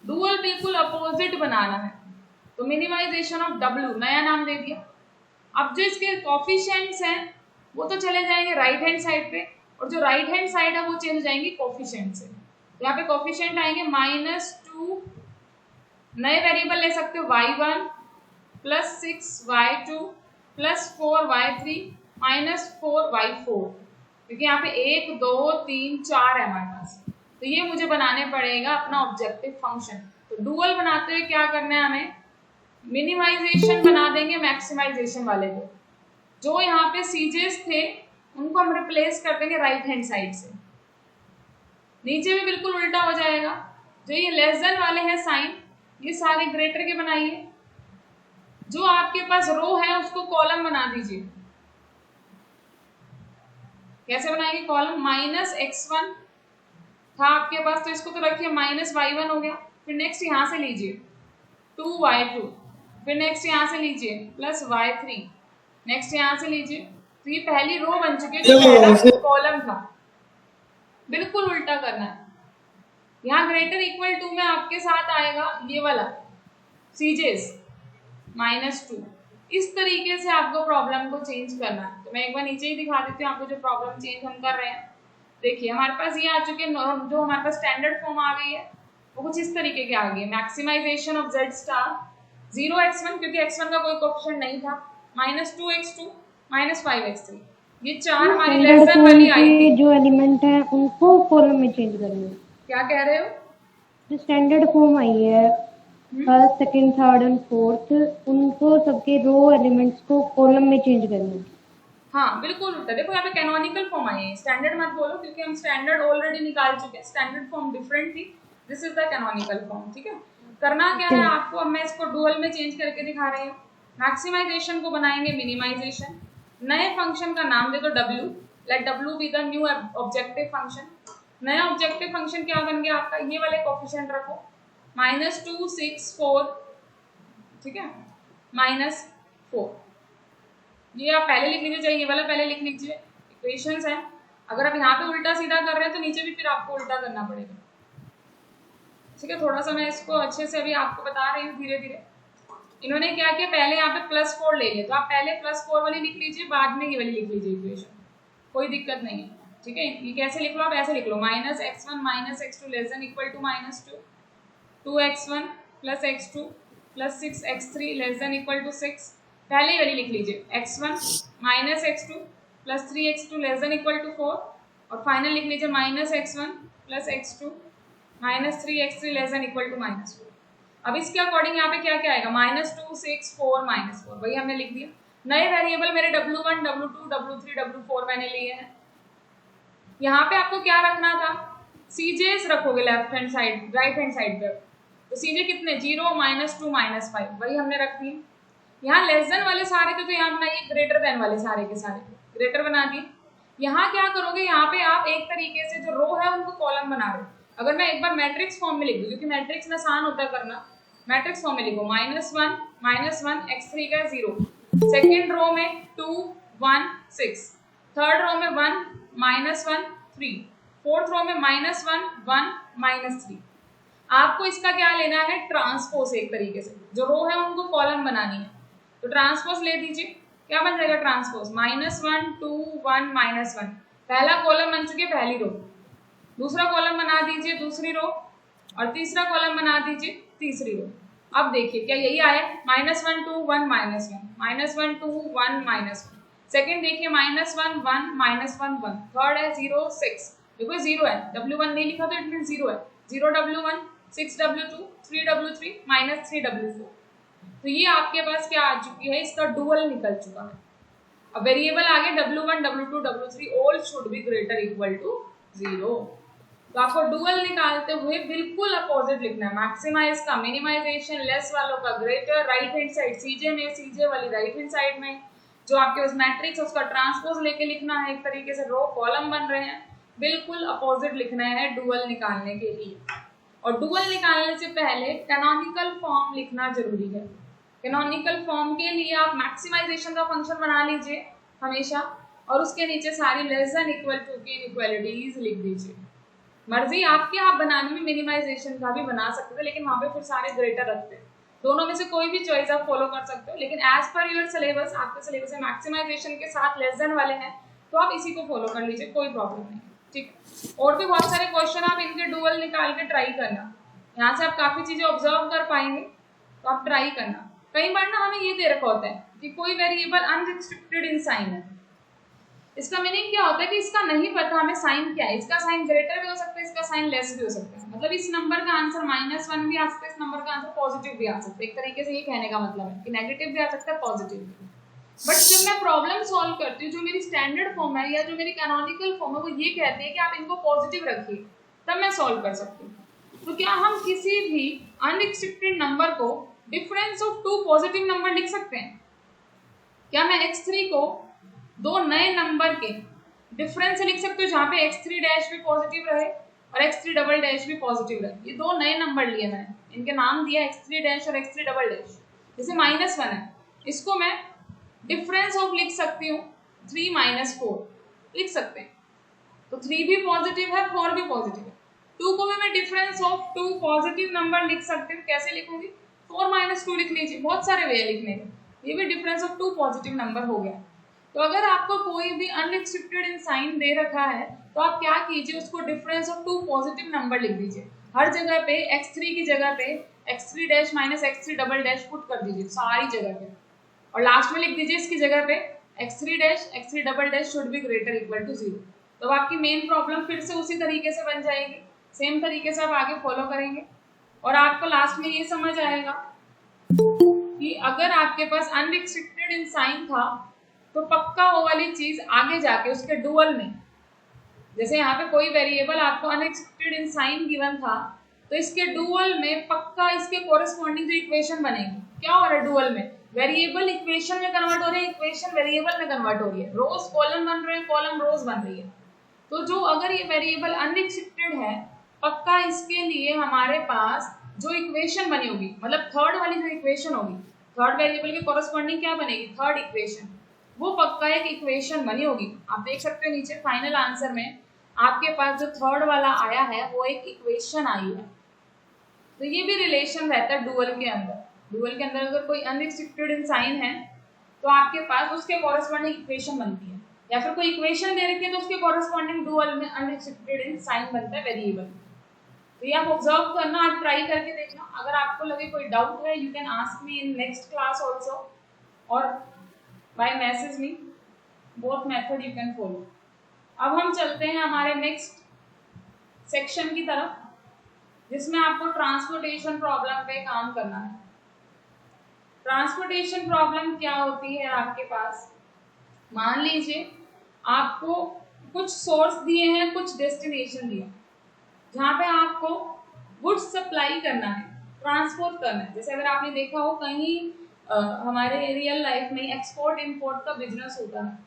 डुअल बिल्कुल अपोजिट बनाना है, तो मिनिमाइजेशन ऑफ W नया नाम दे दिया। अब जो इसके कोफिशिएंट्स हैं वो तो चले जाएंगे राइट हैंड साइड पे, और जो राइट हैंड साइड है वो चेंज हो जाएंगी कोफिशिएंट से। तो यहाँ पे कोफिशिएंट आएंगे -2, नए वेरिएबल ले सकते हो y1 plus 6y2 plus 4y3 minus 4y4, क्योंकि यहाँ पे 1 2 3 4 है हमारे पास, तो ये मुझे बनाने पड़ेगा अपना ऑब्जेक्टिव फंक्शन। तो डुअल बनाते हुए क्या करना है हमें, मिनिमाइजेशन बना देंगे मैक्सिमाइजेशन वाले को। जो यहाँ पे सीजेस थे उनको हम रिप्लेस कर देंगे राइट हैंड साइड से, नीचे भी बिल्कुल उल्टा हो जाएगा। जो ये लेस देन वाले हैं साइन, ये सारे ग्रेटर के बनाइए। जो आपके पास रो है उसको कॉलम बना दीजिए। कैसे बनाएंगे कॉलम, -x1 था आपके पास तो इसको तो रखिए -y1 हो गया, फिर नेक्स्ट यहाँ से लीजिए 2y2, फिर नेक्स्ट यहाँ से लीजिए +y3, नेक्स्ट यहाँ से लीजिए। तो ये पहली रो बन चुकी है, जो पहला कॉलम था, बिल्कुल उल्टा करना है। यहाँ ग्रेटर इक्वल टू में आपके साथ आएगा ये वाला सीजेस -2। इस तरीके से आपको प्रॉब्लम को चेंज करना है। तो मैं एक बार नीचे ही दिखा देती हूँ आपको जो प्रॉब्लम चेंज हम कर रहे हैं। देखिए हमारे पास ये आ चुके हैं, जो हमारे पास स्टैंडर्ड फॉर्म आ गई है वो कुछ इस तरीके के आ गई है। Maximisation of z star 0x1, क्योंकि x1 का कोई कोएफिशिएंट नहीं था, -2x2 -5x3। ये 4 हमारी स्टैंडर्ड लेस देन फॉर्म वाली आई थी। के जो एलिमेंट है उनको कॉलम में चेंज करना है। क्या कह रहे हो? जो स्टैंडर्ड फॉर्म आई है first second third and fourth, उनको सबके रो एलिमेंट्स को कॉलम में चेंज करना है। हाँ बिल्कुल उत्तर। देखो यहाँ पे कैनोनिकल फॉर्म आई है, स्टैंडर्ड मत बोलो क्योंकि हम स्टैंडर्ड ऑलरेडी निकाल चुके हैं, स्टैंडर्ड फॉर्म डिफरेंट थी, this is the canonical form. ठीक है, करना क्या है आपको, अब मैं इसको डुअल में चेंज करके दिखा रही हूँ। मैक्सिमाइजेशन को बनाएंगे मिनिमाइजेशन, नए फंक्शन का नाम दे दो W, let W be the new objective function. नया ऑब्जेक्टिव फंक्शन क्या बन गया आपका, ये वाले कोफिशिएंट रखो -2 6 4, ठीक है, -4। ये आप पहले लिख लीजिए, ये वाला पहले लिख लीजिए, इक्वेशंस है। अगर आप यहाँ पे उल्टा सीधा कर रहे हैं तो नीचे भी फिर आपको उल्टा करना पड़ेगा। ठीक है, थोड़ा सा मैं इसको अच्छे से अभी आपको बता रही हूँ धीरे धीरे। इन्होंने क्या किया, पहले यहाँ पे +4 ले लिया, तो आप पहले +4 वाली लिख लीजिए, बाद में ये वाली लिख लीजिए इक्वेशन, कोई दिक्कत नहीं है। ठीक है, ये कैसे लिख लो आप, ऐसे लिख लो -x1 -x2 less than equal to -2, 2x1 + x2 + 6x3 less than equal to 6। पहले वाली लिख लीजिए x1 -x2 + 3x2 less than equal to 4, और फाइनल लिख लीजिए -x1 + x2 - 3x3 less than equal to -4। अब इसके अकॉर्डिंग यहाँ पे क्या क्या आएगा, -2 6 4 -4, वही हमने लिख दिया। नए वेरिएबल मेरे W1 W2 W3 W4 मैंने लिए हैं। यहाँ पे आपको क्या रखना था, CJs रखोगे left hand side, right hand side पे, तो CJ कितने 0 -2 -5, वही हमने रख दिए। यहाँ लेस देन वाले सारे थे तो यहाँ बनाइए ग्रेटर देन वाले सारे के सारे ग्रेटर बना दिए। यहाँ क्या करोगे, यहाँ पे आप एक तरीके से जो रो है उनको कॉलम बना रहे हो। अगर मैं एक बार मैट्रिक्स फॉर्म में लिख दूँ, क्योंकि मैट्रिक्स में आसान होता है करना, मैट्रिक्स फॉर्म में लिखो -1 x3 का 0, सेकेंड रो में 2 1 6, थर्ड रो में 1 -1 3, फोर्थ रो में -1 1 -3। आपको इसका क्या लेना है, ट्रांसपोज, एक तरीके से जो रो है उनको कॉलम बनानी है, तो ट्रांसपोज ले दीजिए। क्या बन जाएगा ट्रांसपोज, -1 2 1 -1, पहला कॉलम बन चुकी है पहली रो, दूसरा कॉलम बना दीजिए दूसरी रो, और तीसरा कॉलम बना दीजिए तीसरी रो। अब देखिए क्या यही आया, -1 2 1 -1 -1 2 1 -1, सेकेंड देखिए -1 1 -1 1, थर्ड है 0 6, देखो 0 है, W1 नहीं लिखा तो इट मीन 0 है, 0 W1 6 W2 3 W3 -3 W4। तो ये आपके पास क्या आ चुकी है, इसका डुअल निकल चुका है। अब वेरिएबल आगे W1 W2 W3 all should be greater equal to 0। तो आपको डुअल निकालते हुए बिल्कुल अपोजिट लिखना है, मैक्सिमाइज का मिनिमाइजेशन, लेस वालों का ग्रेटर, राइट हैंड साइड सीजे में, सीजे वाली राइट हैंड साइड में, जो आपके पास मैट्रिक्स उसका ट्रांसपोज लेके लिखना है, एक तरीके से रो कॉलम बन रहे हैं, बिल्कुल अपोजिट लिखना है डुअल निकालने के लिए। और डुअल निकालने से पहले कैनोनिकल फॉर्म लिखना जरूरी है। कैनोनिकल फॉर्म के लिए आप मैक्सिमाइजेशन का फंक्शन बना लीजिए हमेशा, और उसके नीचे सारी लेस देन इक्वल टू की इनइक्वालिटीज लिख दीजिए। मर्जी आपके, आप बनाने में मिनिमाइजेशन का भी बना सकते थे, लेकिन वहां पे फिर सारे ग्रेटर रखते हैं। दोनों में से कोई भी चॉइस आप फॉलो कर सकते हो, लेकिन एज पर योर सिलेबस, आपके सिलेबस में मैक्सिमाइजेशन के साथ लेस देन वाले हैं, तो आप इसी को फॉलो कर लीजिए, कोई प्रॉब्लम नहीं। ठीक, और भी बहुत सारे क्वेश्चन आप इनके डुअल निकाल के ट्राई करना, यहाँ से आप काफी चीजें ऑब्जर्व कर पाएंगे, तो आप ट्राई करना। कई बार ना हमें ये दे रखा होता है कि कोई वेरिएबल अनरिस्ट्रिक्टेड इन साइन है, इसका मीनिंग क्या होता है कि इसका नहीं पता हमें साइन क्या है, इसका साइन ग्रेटर भी हो सकता है, इसका साइन लेस भी हो सकता है, मतलब इस नंबर का आंसर -1 भी आ सकता है, इस नंबर का आंसर पॉजिटिव भी आ सकता है। एक तरीके से ये कहने का मतलब है कि नेगेटिव भी आ सकता है, पॉजिटिव भी। बट जब मैं प्रॉब्लम सॉल्व करती हूँ, जो मेरी स्टैंडर्ड फॉर्म है या जो मेरी कैनोनिकल फॉर्म है, वो ये कहती है कि आप इनको पॉजिटिव रखिए, तब मैं सॉल्व कर सकती हूँ। तो क्या हम किसी भी अनरिस्ट्रिक्टेड नंबर को डिफरेंस ऑफ 2 पॉजिटिव नंबर लिख सकते हैं? क्या मैं x3 को 2 नए नंबर के डिफरेंस से लिख सकते हो, जहाँ पे x3 डैश भी पॉजिटिव रहे और x3 डबल डैश भी पॉजिटिव रहे? ये 2 नए नंबर लिए मैंने, इनके नाम दिया x3 डैश और x3 डबल डैश। जैसे -1 है, इसको मैं डिफरेंस ऑफ लिख सकती हूँ 3 - 4 लिख सकते हैं, तो 3 भी पॉजिटिव है 4 भी पॉजिटिव है। 2 को भी मैं डिफरेंस ऑफ 2 पॉजिटिव नंबर लिख सकती हूँ, कैसे लिखूंगी, 4 - 2 लिख लीजिए, बहुत सारे वे लिखने के, ये भी डिफरेंस ऑफ 2 पॉजिटिव नंबर हो गया। तो अगर आपको कोई भी अनरिस्ट्रिक्टेड इन साइन दे रखा है, तो आप क्या कीजिए, उसको डिफरेंस ऑफ 2 पॉजिटिव नंबर लिख दीजिए। हर जगह पे x3 की जगह पे x3 dash - x3 double dash put कर दीजिए सारी जगह पे, और लास्ट में लिख दीजिए इसकी जगह पे x3 dash x3 double dash should be greater equal to 0। तो आपकी मेन प्रॉब्लम फिर से उसी तरीके से बन जाएगी, सेम तरीके से आप आगे फॉलो करेंगे और आपको लास्ट में ये समझ आएगा कि अगर आपके पास अनरिस्ट्रिक्टेड इन साइन था तो पक्का वो वाली चीज आगे जाके उसके डुअल में, जैसे यहाँ पे कोई वेरिएबल आपको अनरिस्ट्रिक्टेड इन साइन गिवन था तो इसके डुअल में पक्का इसके कोरस्पॉन्डिंग जो इक्वेशन बनेगी, क्या हो रहा है डुअल में, वेरिएबल इक्वेशन में कन्वर्ट हो रहे हैं, इक्वेशन वेरिएबल में कन्वर्ट हो रही है, रोज कॉलम बन रहे हैं, कॉलम रोज बन रही है। तो जो अगर ये वेरिएबल अनरिस्ट्रिक्टेड है पक्का इसके लिए हमारे पास जो इक्वेशन बनी होगी, मतलब थर्ड वाली जो इक्वेशन होगी, थर्ड वेरिएबल के कोरस्पॉन्डिंग क्या बनेगी, थर्ड इक्वेशन, वो पक्का एक इक्वेशन बनी होगी। आप देख सकते हो नीचे फाइनल आंसर में आपके पास जो थर्ड वाला आया है वो एक इक्वेशन आई है। तो ये भी रिलेशन रहता है डुअल के अंदर। डुअल के अंदर अगर कोई अनरिस्ट्रिक्टेड इन साइन है तो आपके पास उसके कॉरस्पॉन्डिंग इक्वेशन बनती है, या फिर कोई इक्वेशन दे रखी है तो उसके कॉरस्पॉन्डिंग डुअल में अनरिस्ट्रिक्टेड इन साइन बनता है वेरिएबल। तो ये आप ऑब्जर्व करना, आज ट्राई करके देखना। अगर आपको लगे कोई डाउट है you can ask me in next class also और by message me, both method you can follow. अब हम चलते हैं हमारे नेक्स्ट सेक्शन की तरफ जिसमें आपको ट्रांसपोर्टेशन प्रॉब्लम पे काम करना है। ट्रांसपोर्टेशन प्रॉब्लम क्या होती है आपके पास, मान लीजिए आपको कुछ सोर्स दिए हैं, कुछ डेस्टिनेशन दिए, जहाँ पे आपको गुड्स सप्लाई करना है, ट्रांसपोर्ट करना है। जैसे अगर आपने देखा हो कहीं हमारे रियल लाइफ में एक्सपोर्ट इंपोर्ट का बिजनेस होता है,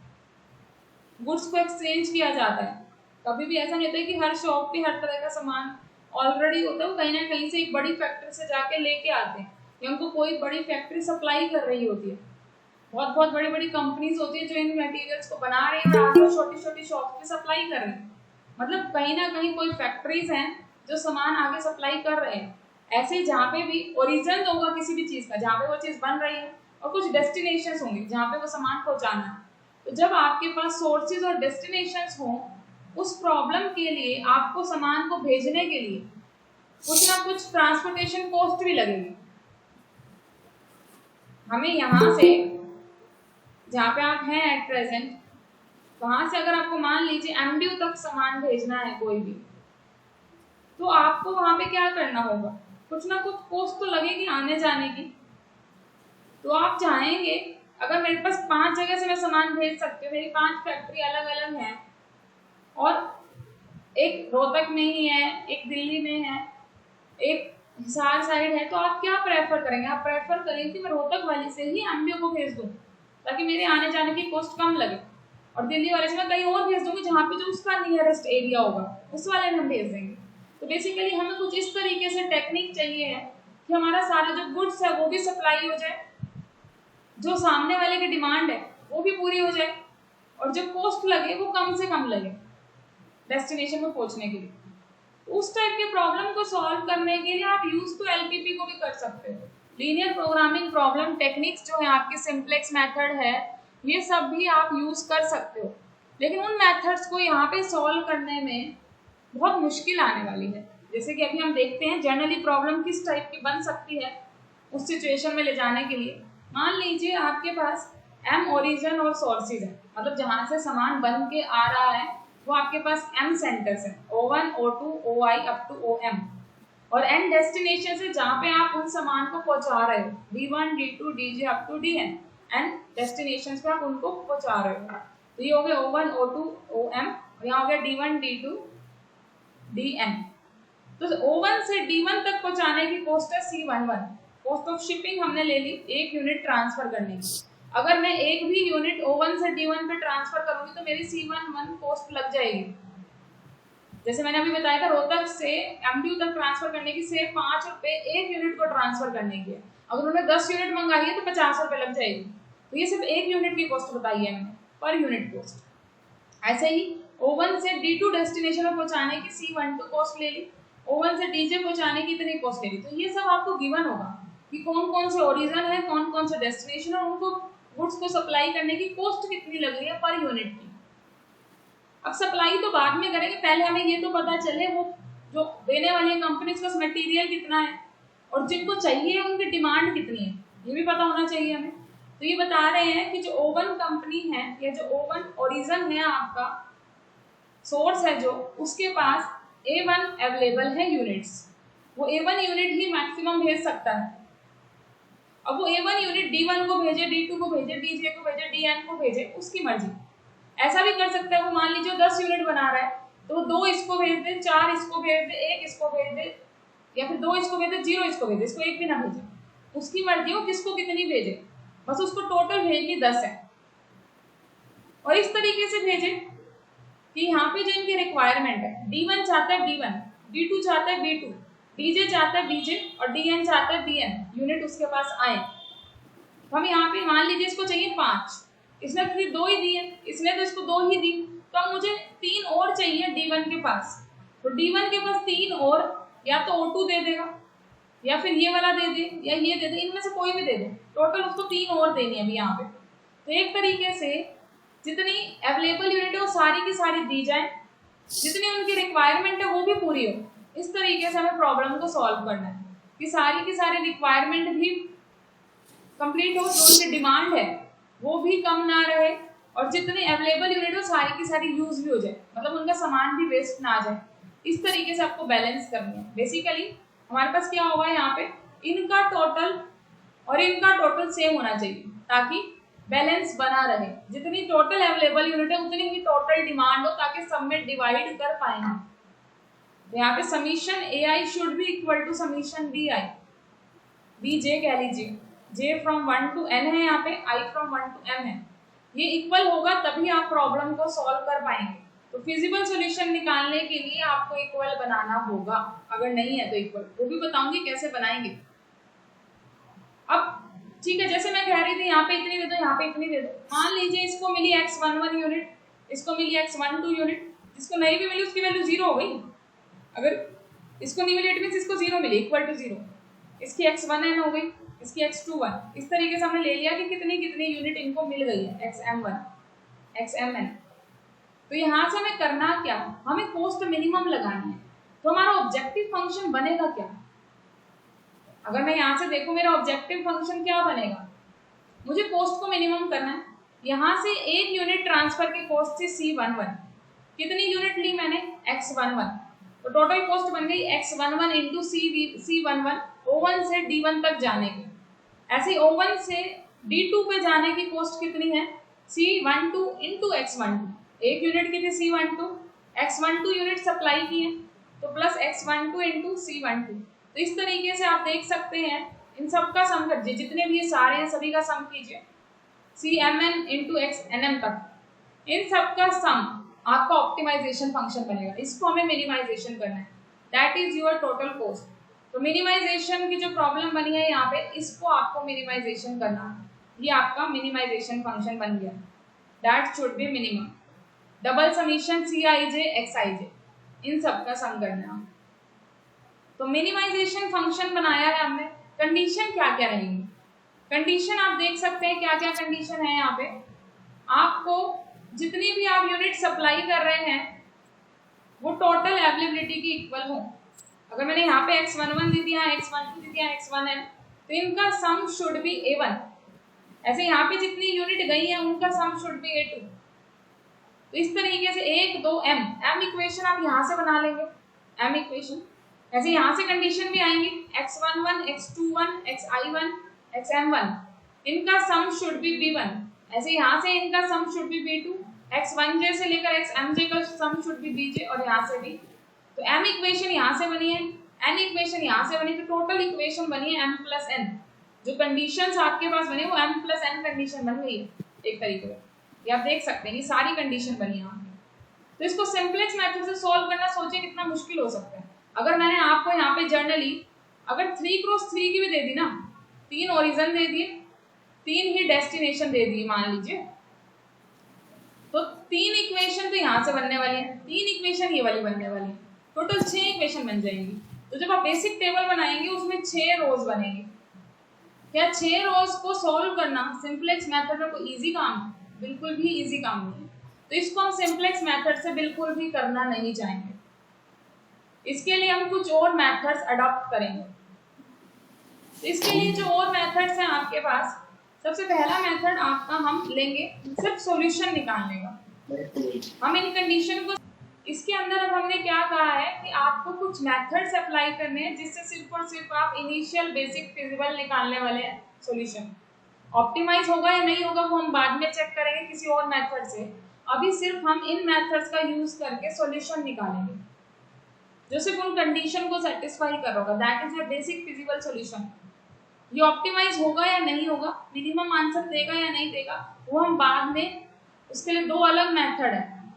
गुड्स को एक्सचेंज किया जाता है। कभी भी ऐसा नहीं होता है कि हर शॉप पे हर तरह का सामान ऑलरेडी होता है, वो कहीं ना कहीं से एक बड़ी फैक्ट्री से जाके लेके आते हैं या उनको कोई बड़ी फैक्ट्री सप्लाई कर रही होती है। बहुत बहुत बड़ी बड़ी कंपनीज होती है जो इन मटेरियल्स को बना रही है और आपको छोटी छोटी शॉप पे सप्लाई कर रहे हैं। मतलब कहीं ना कहीं कोई फैक्ट्रीज हैं जो सामान आगे सप्लाई कर रहे हैं। ऐसे जहाँ पे भी ओरिजिन होगा किसी भी चीज़ का, जहाँ पे वो चीज़ बन रही है, और कुछ डेस्टिनेशंस होंगे जहाँ पे वो सामान पहुँचाना है। तो जब आपके पास सोर्सेज और डेस्टिनेशंस हों, उस प्रॉब्लम के लिए आपको सामान को भेजने के लिए कुछ ना कुछ ट्रांसपोर्टेशन कॉस्ट भी लगेगी। हमें यहाँ से जहाँ पे आप हैं एट प्रेजेंट, वहां से अगर आपको मान लीजिए एमडीयू तक सामान भेजना है कोई भी, तो आपको वहां पे क्या करना होगा, कुछ ना कुछ कॉस्ट तो लगेगी आने जाने की। तो आप चाहेंगे अगर मेरे पास 5 जगह से मैं सामान भेज सकती हूँ, मेरी 5 फैक्ट्री अलग अलग हैं और एक रोहतक में ही है, एक दिल्ली में है, एक हिसार साइड है, तो आप क्या प्रेफर करेंगे, आप प्रेफर करेंगे कि मैं रोहतक वाली से ही एमडीयू को भेज दूँ ताकि मेरे आने जाने की कॉस्ट कम लगे, और दिल्ली वाले से मैं कहीं और भेज दूंगी जहाँ पे जो उसका नियरेस्ट एरिया होगा उस वाले में हम भेज देंगे। तो बेसिकली हमें कुछ इस तरीके से टेक्निक चाहिए है कि हमारा सारा जो गुड्स है वो भी सप्लाई हो जाए, जो सामने वाले की डिमांड है वो भी पूरी हो जाए, और जो कॉस्ट लगे वो कम से कम लगे डेस्टिनेशन में पहुंचने के लिए। उस टाइप के प्रॉब्लम को सॉल्व करने के लिए आप यूज टू एलपीपी को भी कर सकते हो। लीनियर प्रोग्रामिंग प्रॉब्लम टेक्निक्स जो है आपकी, सिंप्लेक्स मेथड है, ये सब भी आप यूज कर सकते हो। लेकिन उन मेथड्स को यहाँ पे सॉल्व करने में बहुत मुश्किल आने वाली है। जैसे कि अभी हम देखते हैं जनरली प्रॉब्लम किस टाइप की बन सकती है उस सिचुएशन में ले जाने के लिए। मान लीजिए आपके पास एम ओरिजिन और सोर्सेज है, मतलब जहाँ से सामान बन के आ रहा है वो आपके पास एम सेंटर्स है, O1, O2, OI up to OM, और एन डेस्टिनेशन है जहाँ पे आप उन सामान को पहुँचा रहे हो, D1, D2, DJ up to DN, and destinations पे आप उनको पहुँचा रहे हो। तो ये हो गया O1, O2, OM, और यहाँ हो गया D1, D2, DN। तो O1 से D1 तक पहुँचाने की कॉस्ट है C11, कॉस्ट ऑफ शिपिंग हमने ले ली 1 यूनिट ट्रांसफर करने की। अगर मैं एक भी यूनिट O1 से D1 पे ट्रांसफर करूंगी तो मेरी C11 कॉस्ट लग जाएगी। जैसे मैंने अभी बताया था रोहतक से एमडीयू तक ट्रांसफर करने की से 5 रुपए 1 यूनिट को ट्रांसफर करने की है। अगर उन्होंने 10 यूनिट मंगाई है तो 50 रुपए लग जाएगी। तो ये सिर्फ 1 यूनिट की कॉस्ट बताई है मैंने, पर यूनिट कॉस्ट। ऐसे ही O1 से D2 डेस्टिनेशन में पहुंचाने की C12 कॉस्ट ले ली, O1 से DJ पहुंचाने की इतनी कॉस्ट ले ली। तो ये सब आपको गिवन होगा कि कौन कौन से ओरिजिन है, कौन कौन से डेस्टिनेशन है, उनको गुड्स को सप्लाई करने की कॉस्ट कितनी लग रही है पर यूनिट की। अब सप्लाई तो बाद में करेंगे, पहले हमें ये तो पता चले वो जो देने वाली कंपनीज का मटेरियल कितना है और जिनको चाहिए उनकी डिमांड कितनी है, ये भी पता होना चाहिए हमें। तो ये बता रहे हैं कि जो ओवन कंपनी है या जो ओवन ओरिजिन है आपका सोर्स है जो, उसके पास A1 अवेलेबल है यूनिट्स, वो A1 यूनिट ही मैक्सिमम भेज सकता है। अब वो A1 यूनिट D1 को भेजे, D2 को भेजे, DJ को भेजे, DN को भेजे, उसकी मर्जी। ऐसा भी कर सकता है वो, मान लीजिए 10 यूनिट बना रहा है तो 2 इसको भेज दे, 4 इसको भेज दे, 1 इसको भेज दे, या फिर 2 इसको भेज दे, 0 इसको भेज दे, इसको 1 भी ना भेजे, उसकी मर्जी हो किसको कितनी भेजे, बस उसको टोटल भेजनी 10 है। और इस तरीके से भेजे कि यहाँ पे जो इनकी रिक्वायरमेंट है, D1 चाहता है D1, D2 चाहता है D2, DJ चाहता है DJ और DN चाहता है DN यूनिट उसके पास आए। तो हम यहाँ पे मान लीजिए इसको चाहिए 5, इसने फिर 2 ही दिए, इसने तो इसको 2 ही दी, तो अब मुझे 3 और चाहिए D1 के पास। तो D1 के पास 3 और, या तो O2 दे देगा, या फिर ये वाला दे दे, या ये दे दे, इनमें से कोई भी दे दे, टोटल उसको 3 और देनी है अभी यहाँ पे। तो एक तरीके से जितनी अवेलेबल यूनिट है वो सारी की सारी दी जाए, जितनी उनकी रिक्वायरमेंट है वो भी पूरी हो। इस तरीके से हमें प्रॉब्लम को सॉल्व करना है कि सारी की सारी रिक्वायरमेंट भी कंप्लीट हो, जो उनकी डिमांड है वो भी कम ना रहे, और जितनी अवेलेबल यूनिट हो सारी की सारी यूज भी हो जाए, मतलब उनका सामान भी वेस्ट ना जाए। इस तरीके से आपको बैलेंस करनी है। बेसिकली हमारे पास क्या होगा यहाँ पे, इनका टोटल और इनका टोटल सेम होना चाहिए ताकि बैलेंस बना रहे। जितनी टोटल अवेलेबल यूनिट है उतनी ही टोटल डिमांड हो, ताकि सब में डिवाइड कर पाएंगे। तो यहाँ पे summation AI should be equal to summation BI, BJ कह लीजिए, J फ्रॉम 1 to N है यहाँ पे, I फ्रॉम 1 to M है, ये इक्वल होगा तभी आप प्रॉब्लम को सॉल्व कर पाएंगे। तो फिजिबल सॉल्यूशन निकालने के लिए आपको इक्वल बनाना होगा, अगर नहीं है तो इक्वल, वो भी बताऊंगी कैसे बनाएंगे। अब ठीक है, जैसे मैं कह रही थी यहाँ पे इतनी दे दो, यहाँ पे इतनी दे दो। मान लीजिए इसको मिली X11 यूनिट, इसको मिली X12 यूनिट, जिसको नहीं भी मिली उसकी वैल्यू 0 हो गई। अगर इसको नहीं मिली इट मींस इसको 0 मिली, इक्वल टू 0, इसकी X1n हो गई, इसकी X21। इस तरीके से हमने ले लिया कि कितनी कितनी यूनिट इनको मिल गई है, XM1 XMN। तो यहाँ से हमें करना क्या, हमें कॉस्ट मिनिमम लगानी है। तो हमारा ऑब्जेक्टिव फंक्शन बनेगा क्या, अगर मैं यहाँ से देखूं मेरा ऑब्जेक्टिव फंक्शन क्या बनेगा, मुझे कॉस्ट को मिनिमम करना है। यहाँ से एक यूनिट ट्रांसफर की कॉस्ट थी C11, कितनी यूनिट ली मैंने, X11, तो टोटल कॉस्ट बन गई X11 इंटू C11 O1 से D1 तक जाने की। ऐसे O1 से D2 पे जाने की कॉस्ट कितनी है, C12 इंटू X12, एक यूनिट की थी C12, X12 यूनिट सप्लाई की है तो प्लस X12 इंटू C12। तो इस तरीके से आप देख सकते हैं इन सब का सम कीजिए, जितने भी ये सारे हैं सभी का सम कीजिए, CMN इंटू XNM तक, इन सब का सम आपका ऑप्टिमाइजेशन फंक्शन बनेगा। इसको हमें मिनिमाइजेशन करना है, that is your total cost. तो मिनिमाइजेशन की जो प्रॉब्लम बनी है यहाँ पे, इसको आपको मिनिमाइजेशन करना है, ये आपका मिनिमाइजेशन फंक्शन बन गया, that should be minimum. Double summation Cij Xij, इन सब का सम करना है। तो मिनिमाइजेशन फंक्शन बनाया है हमने। कंडीशन क्या क्या रहेंगी, कंडीशन आप देख सकते हैं क्या क्या कंडीशन है यहाँ पे। आपको जितनी भी आप यूनिट सप्लाई कर रहे हैं वो टोटल अवेलेबिलिटी की इक्वल हो। अगर मैंने यहाँ पे X11 दी दिया, X12 दी दिया, X1n, तो इनका सम शुड बी A1। ऐसे यहाँ पे जितनी यूनिट गई है उनका सम शुड बी A2। तो इस तरीके से 1 2 M इक्वेशन आप यहाँ से बना लेंगे, M इक्वेशन। ऐसे यहाँ से कंडीशन भी आएंगी, X11, X21, Xi1, Xm1, इनका सम शुड बी B1। ऐसे यहाँ से इनका sum should be B2, X1j से लेकर Xmj का सम शुड बी Bj, और यहाँ से भी। तो M इक्वेशन यहाँ से बनी है, N इक्वेशन यहाँ से बनी, तो टोटल इक्वेशन बनी है M प्लस N। जो कंडीशंस आपके पास बने वो M प्लस N कंडीशन बन गई है एक तरीके से, ये आप देख सकते हैं, ये सारी कंडीशन बनी है। तो इसको सिंपलेक्स मेथड से सॉल्व करना सोचिए कितना मुश्किल हो सकता है। अगर मैंने आपको यहाँ पे जर्नली अगर 3x3 की भी दे दी ना, 3 ओरिजिन दे दिए, 3 ही डेस्टिनेशन दे दिए मान लीजिए, तो 3 इक्वेशन तो यहाँ से बनने वाली है, 3 इक्वेशन ये वाली बनने वाली है, टोटल 6 इक्वेशन बन जाएंगी। तो जब आप बेसिक टेबल बनाएंगे उसमें 6 रोज बनेंगे। क्या 6 रोज को सॉल्व करना सिंपलेक्स मेथड में कोई इजी काम है? बिल्कुल भी इजी काम नहीं है। तो इसको हम सिंपलेक्स मेथड से बिल्कुल भी करना नहीं चाहेंगे, इसके लिए हम कुछ और मेथड्स अडॉप्ट करेंगे। तो इसके लिए जो और मेथड्स हैं आपके पास, सबसे पहला मेथड आपका हम लेंगे सिर्फ सॉल्यूशन निकालने का। हम इन कंडीशन को इसके अंदर अब हमने क्या कहा है कि आपको कुछ मेथड्स अप्लाई करने हैं जिससे सिर्फ और सिर्फ आप इनिशियल बेसिक फिजिबल निकालने वाले हैं सॉल्यूशन। ऑप्टिमाइज होगा या नहीं होगा वो हम बाद में चेक करेंगे किसी और मेथड से। अभी सिर्फ हम इन मेथड्स का यूज करके सॉल्यूशन निकालेंगे जो सिर्फ उन कंडीशन को सेटिस्फाई कर होगा, that is your basic feasible solution. ये ऑप्टिमाइज होगा या नहीं होगा, मिनिमम आंसर देगा या नहीं देगा, वो हम बाद में, उसके लिए दो अलग मेथड है,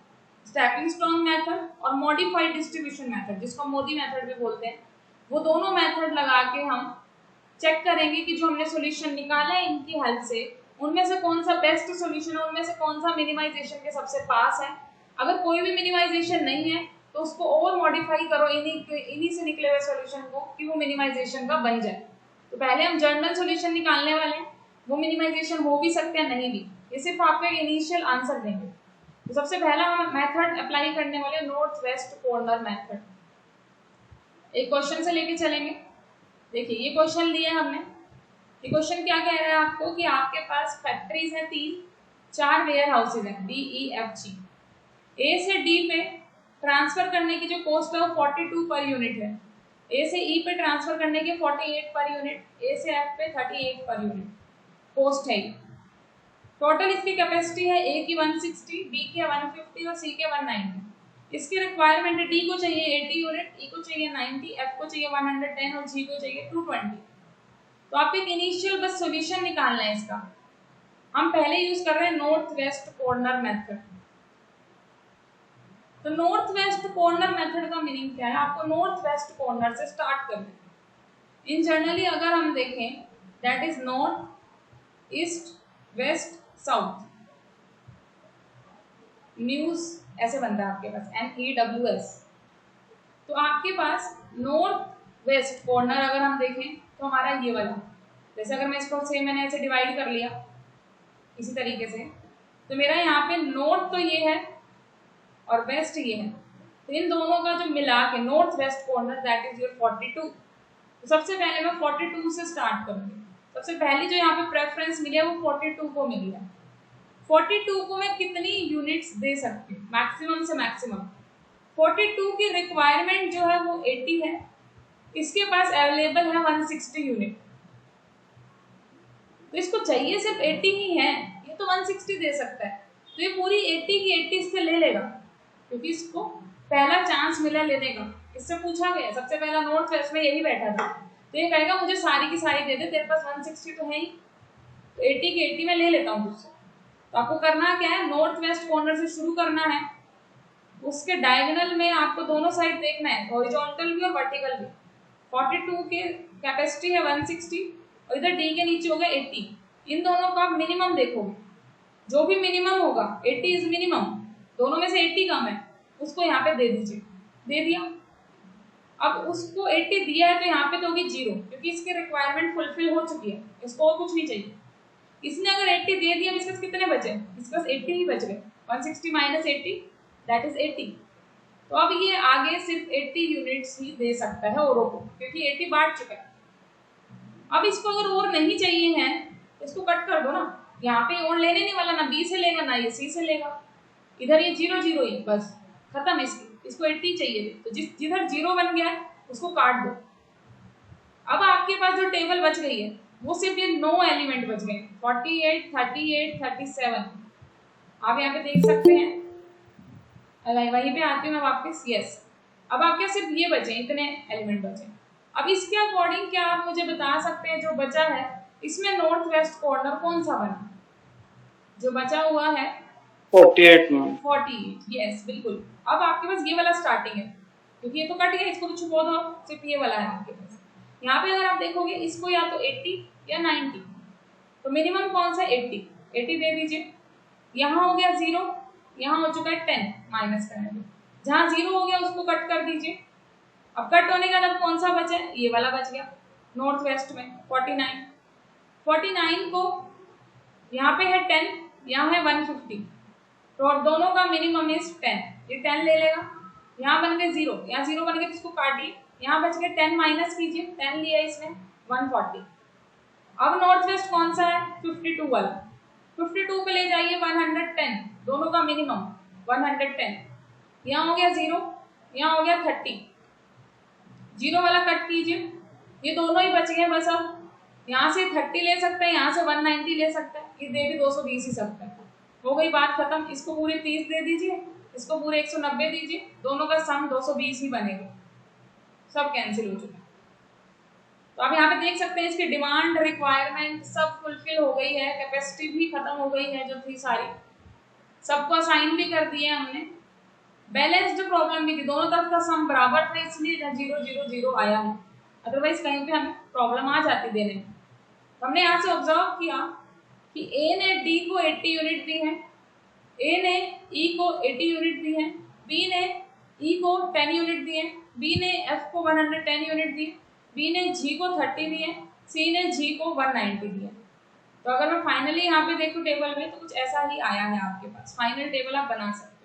स्टेपिंग स्टोन मेथड और मॉडिफाइड डिस्ट्रीब्यूशन मेथड जिसको मोदी मेथड भी बोलते हैं। वो दोनों मेथड लगा के हम चेक करेंगे कि जो हमने सॉल्यूशन निकाला है इनकी हेल्प से उनमें से कौन सा बेस्ट सॉल्यूशन है, उनमें से कौन सा मिनिमाइजेशन के सबसे पास है। अगर कोई भी मिनिमाइजेशन नहीं है तो उसको और मॉडिफाई करो इन्हीं से निकले हुए सॉल्यूशन को कि वो मिनिमाइजेशन का बन जाए। तो पहले हम जनरल सॉल्यूशन निकालने वाले हैं, वो मिनिमाइजेशन हो भी सकते हैं नहीं भी, ये सिर्फ आपको एक इनिशियल आंसर देंगे। तो सबसे पहला हम मेथड अप्लाई करने वाले नॉर्थ वेस्ट कॉर्नर मेथड। एक क्वेश्चन से लेके चलेंगे। देखिए ये क्वेश्चन लिया हमने, ये क्वेश्चन क्या कह रहा है आपको कि आपके पास फैक्ट्रीज है 4 वेयर हाउसेज हैं DEFG। ए से डी पे ट्रांसफर करने की जो कॉस्ट है वो 42 पर यूनिट है, ए से ई पे ट्रांसफर करने के 48 पर यूनिट, ए से एफ पे 38 पर यूनिट कॉस्ट है। टोटल इसकी कैपेसिटी है ए की 160, बी के 150 और सी के 190। इसकी रिक्वायरमेंट है डी को चाहिए 80 यूनिट, ई को चाहिए 90, एफ को चाहिए 110 और जी को चाहिए 220। तो आपको एक इनिशियल बस सॉल्यूशन निकालना है इसका। हम पहले यूज कर रहे हैं नॉर्थ वेस्ट कॉर्नर मेथड। तो नॉर्थ वेस्ट कॉर्नर मेथड का मीनिंग क्या है, आपको नॉर्थ वेस्ट कॉर्नर से स्टार्ट करना है। इन जनरली अगर हम देखें that is north east west south, news ऐसे बनता है आपके पास NEWS। तो आपके पास नॉर्थ वेस्ट कॉर्नर अगर हम देखें तो हमारा ये वाला, जैसे अगर मैं इसको से मैंने ऐसे डिवाइड कर लिया इसी तरीके से, तो मेरा यहाँ पे नॉर्थ तो ये है और वेस्ट ये है, तो इन दोनों का जो मिला के north west corner that is your 42। तो सबसे पहले मैं 42 से स्टार्ट करूंगी। सबसे पहली जो यहाँ पे प्रेफरेंस मिली है वो 42 को मिली है। 42 को मैं कितनी यूनिट्स दे सकती हूँ, मैक्सिमम से मैक्सिमम। 42 की रिक्वायरमेंट जो है वो 80 है, इसके पास अवेलेबल है 160 यूनिट, तो इसको चाहिए सिर्फ 80 ही है, ये तो 160 दे सकता है। तो ये पूरी 80 की 80 इससे ले लेगा क्योंकि इसको पहला चांस मिला लेने का, इससे पूछा गया। सबसे पहला नॉर्थ वेस्ट में यही बैठा था, तो ये कहेगा मुझे सारी की सारी दे दे, तेरे पास 160 तो है ही, तो 80 की 80 में ले लेता हूँ तुझसे। तो आपको करना क्या है, नॉर्थ वेस्ट कॉर्नर से शुरू करना है, उसके डायगोनल में आपको दोनों साइड देखना है, हॉरिजॉन्टल भी और वर्टिकल भी। 42 के कैपेसिटी है 160 और इधर डी के नीचे होगा 80, इन दोनों का मिनिमम देखोगे, जो भी मिनिमम होगा 80 इज मिनिमम, दोनों में से 80 कम है, उसको यहाँ पे दे दीजिए। दे दिया, अब उसको 80 दिया है तो यहाँ पे तो होगी 0 क्योंकि इसकी रिक्वायरमेंट फुलफिल हो चुकी है, इसको और कुछ नहीं चाहिए। इसने अगर 80 दे दिया, इसके पास कितने बचे, इसके पास 80 ही बच गए, 160 माइनस 80 दैट इज 80। तो अब ये आगे सिर्फ 80 यूनिट्स ही दे सकता है औरों को क्योंकि 80 बांट चुका है। अब इसको अगर और नहीं चाहिए है इसको कट कर दो ना, यहाँ पे और लेने नहीं वाला, ना बी से लेगा ना ये सी से लेगा, इधर ये 0 0 ही बस खत्म। इसको 80 चाहिए, तो जिधर 0 बन गया है उसको काट दो। अब आपके पास जो टेबल बच गई है वो सिर्फ ये 9 एलिमेंट बच गए, 48 38 37 आप यहाँ पे देख सकते हैं। वहीं पे आती हूँ मैं वापस, यस। अब आपके सिर्फ ये बचे, इतने एलिमेंट बचे। अब इसके अकॉर्डिंग क्या आप मुझे बता सकते हैं जो बचा है इसमें नॉर्थ वेस्ट कॉर्नर कौन सा बना, जो बचा हुआ है 48 में 48, यस बिल्कुल। अब आपके पास ये वाला स्टार्टिंग है क्योंकि ये तो कट गया, इसको तो छुपा दो, सिर्फ ये वाला है आपके पास। यहाँ पे अगर आप देखोगे इसको या तो 80 या 90, तो मिनिमम कौन सा 80 दे दीजिए। यहाँ हो गया 0, यहाँ हो चुका है 10 माइनस करने दो, जहाँ 0 हो गया उसको कट कर दीजिए। अब कट होने का अब कौन सा बचा है, ये वाला बच गया नॉर्थ वेस्ट में 49 को यहाँ पे है 10, यहाँ है 150, तो दोनों का मिनिमम इज 10, ये 10 ले लेगा। यहाँ बन गए 0, यहाँ 0 बन गए इसको काटिए, यहाँ बच गए 10 माइनस कीजिए, 10 लिया इसने 140। अब नॉर्थ वेस्ट कौन सा है? 52 वाला। 52 पे ले जाइए 110, दोनों का मिनिमम 110। यहाँ हो गया 0, यहाँ हो गया 30। 0 वाला कट कीजिए, ये दोनों ही बच गए बस। अब यहाँ से 30 ले सकते हैं, यहाँ से 190 ले सकते हैं, ये दे भी 220 ही सकते हैं। हो गई बात खत्म। इसको पूरे 30 दे दीजिए, इसको पूरे 190 दीजिए, दोनों का सम 220 ही बनेगा। सब कैंसिल हो चुका है। तो आप यहाँ पे देख सकते हैं इसकी डिमांड, रिक्वायरमेंट सब फुलफिल हो गई है, कैपेसिटी भी खत्म हो गई है जो थी सारी, सबको असाइन भी कर दिए हमने। बैलेंस्ड प्रॉब्लम भी थी, दोनों तरफ का सम बराबर था, इसलिए 0 0 0 आया है, अदरवाइज कहीं पे हमें प्रॉब्लम आ जाती देने में। हमने यहाँ से ऑब्जर्व किया कि ए ने डी को 80 यूनिट दी है, ए ने ई को 80 यूनिट दी है, बी ने ई को 10 यूनिट दी है, बी ने एफ को 110 यूनिट दी, बी ने जी को 30 दी है, सी ने जी को 190 दी है। तो अगर मैं फाइनली यहाँ पे देखूँ टेबल में तो कुछ ऐसा ही आया है आपके पास। फाइनल टेबल आप बना सकते हो।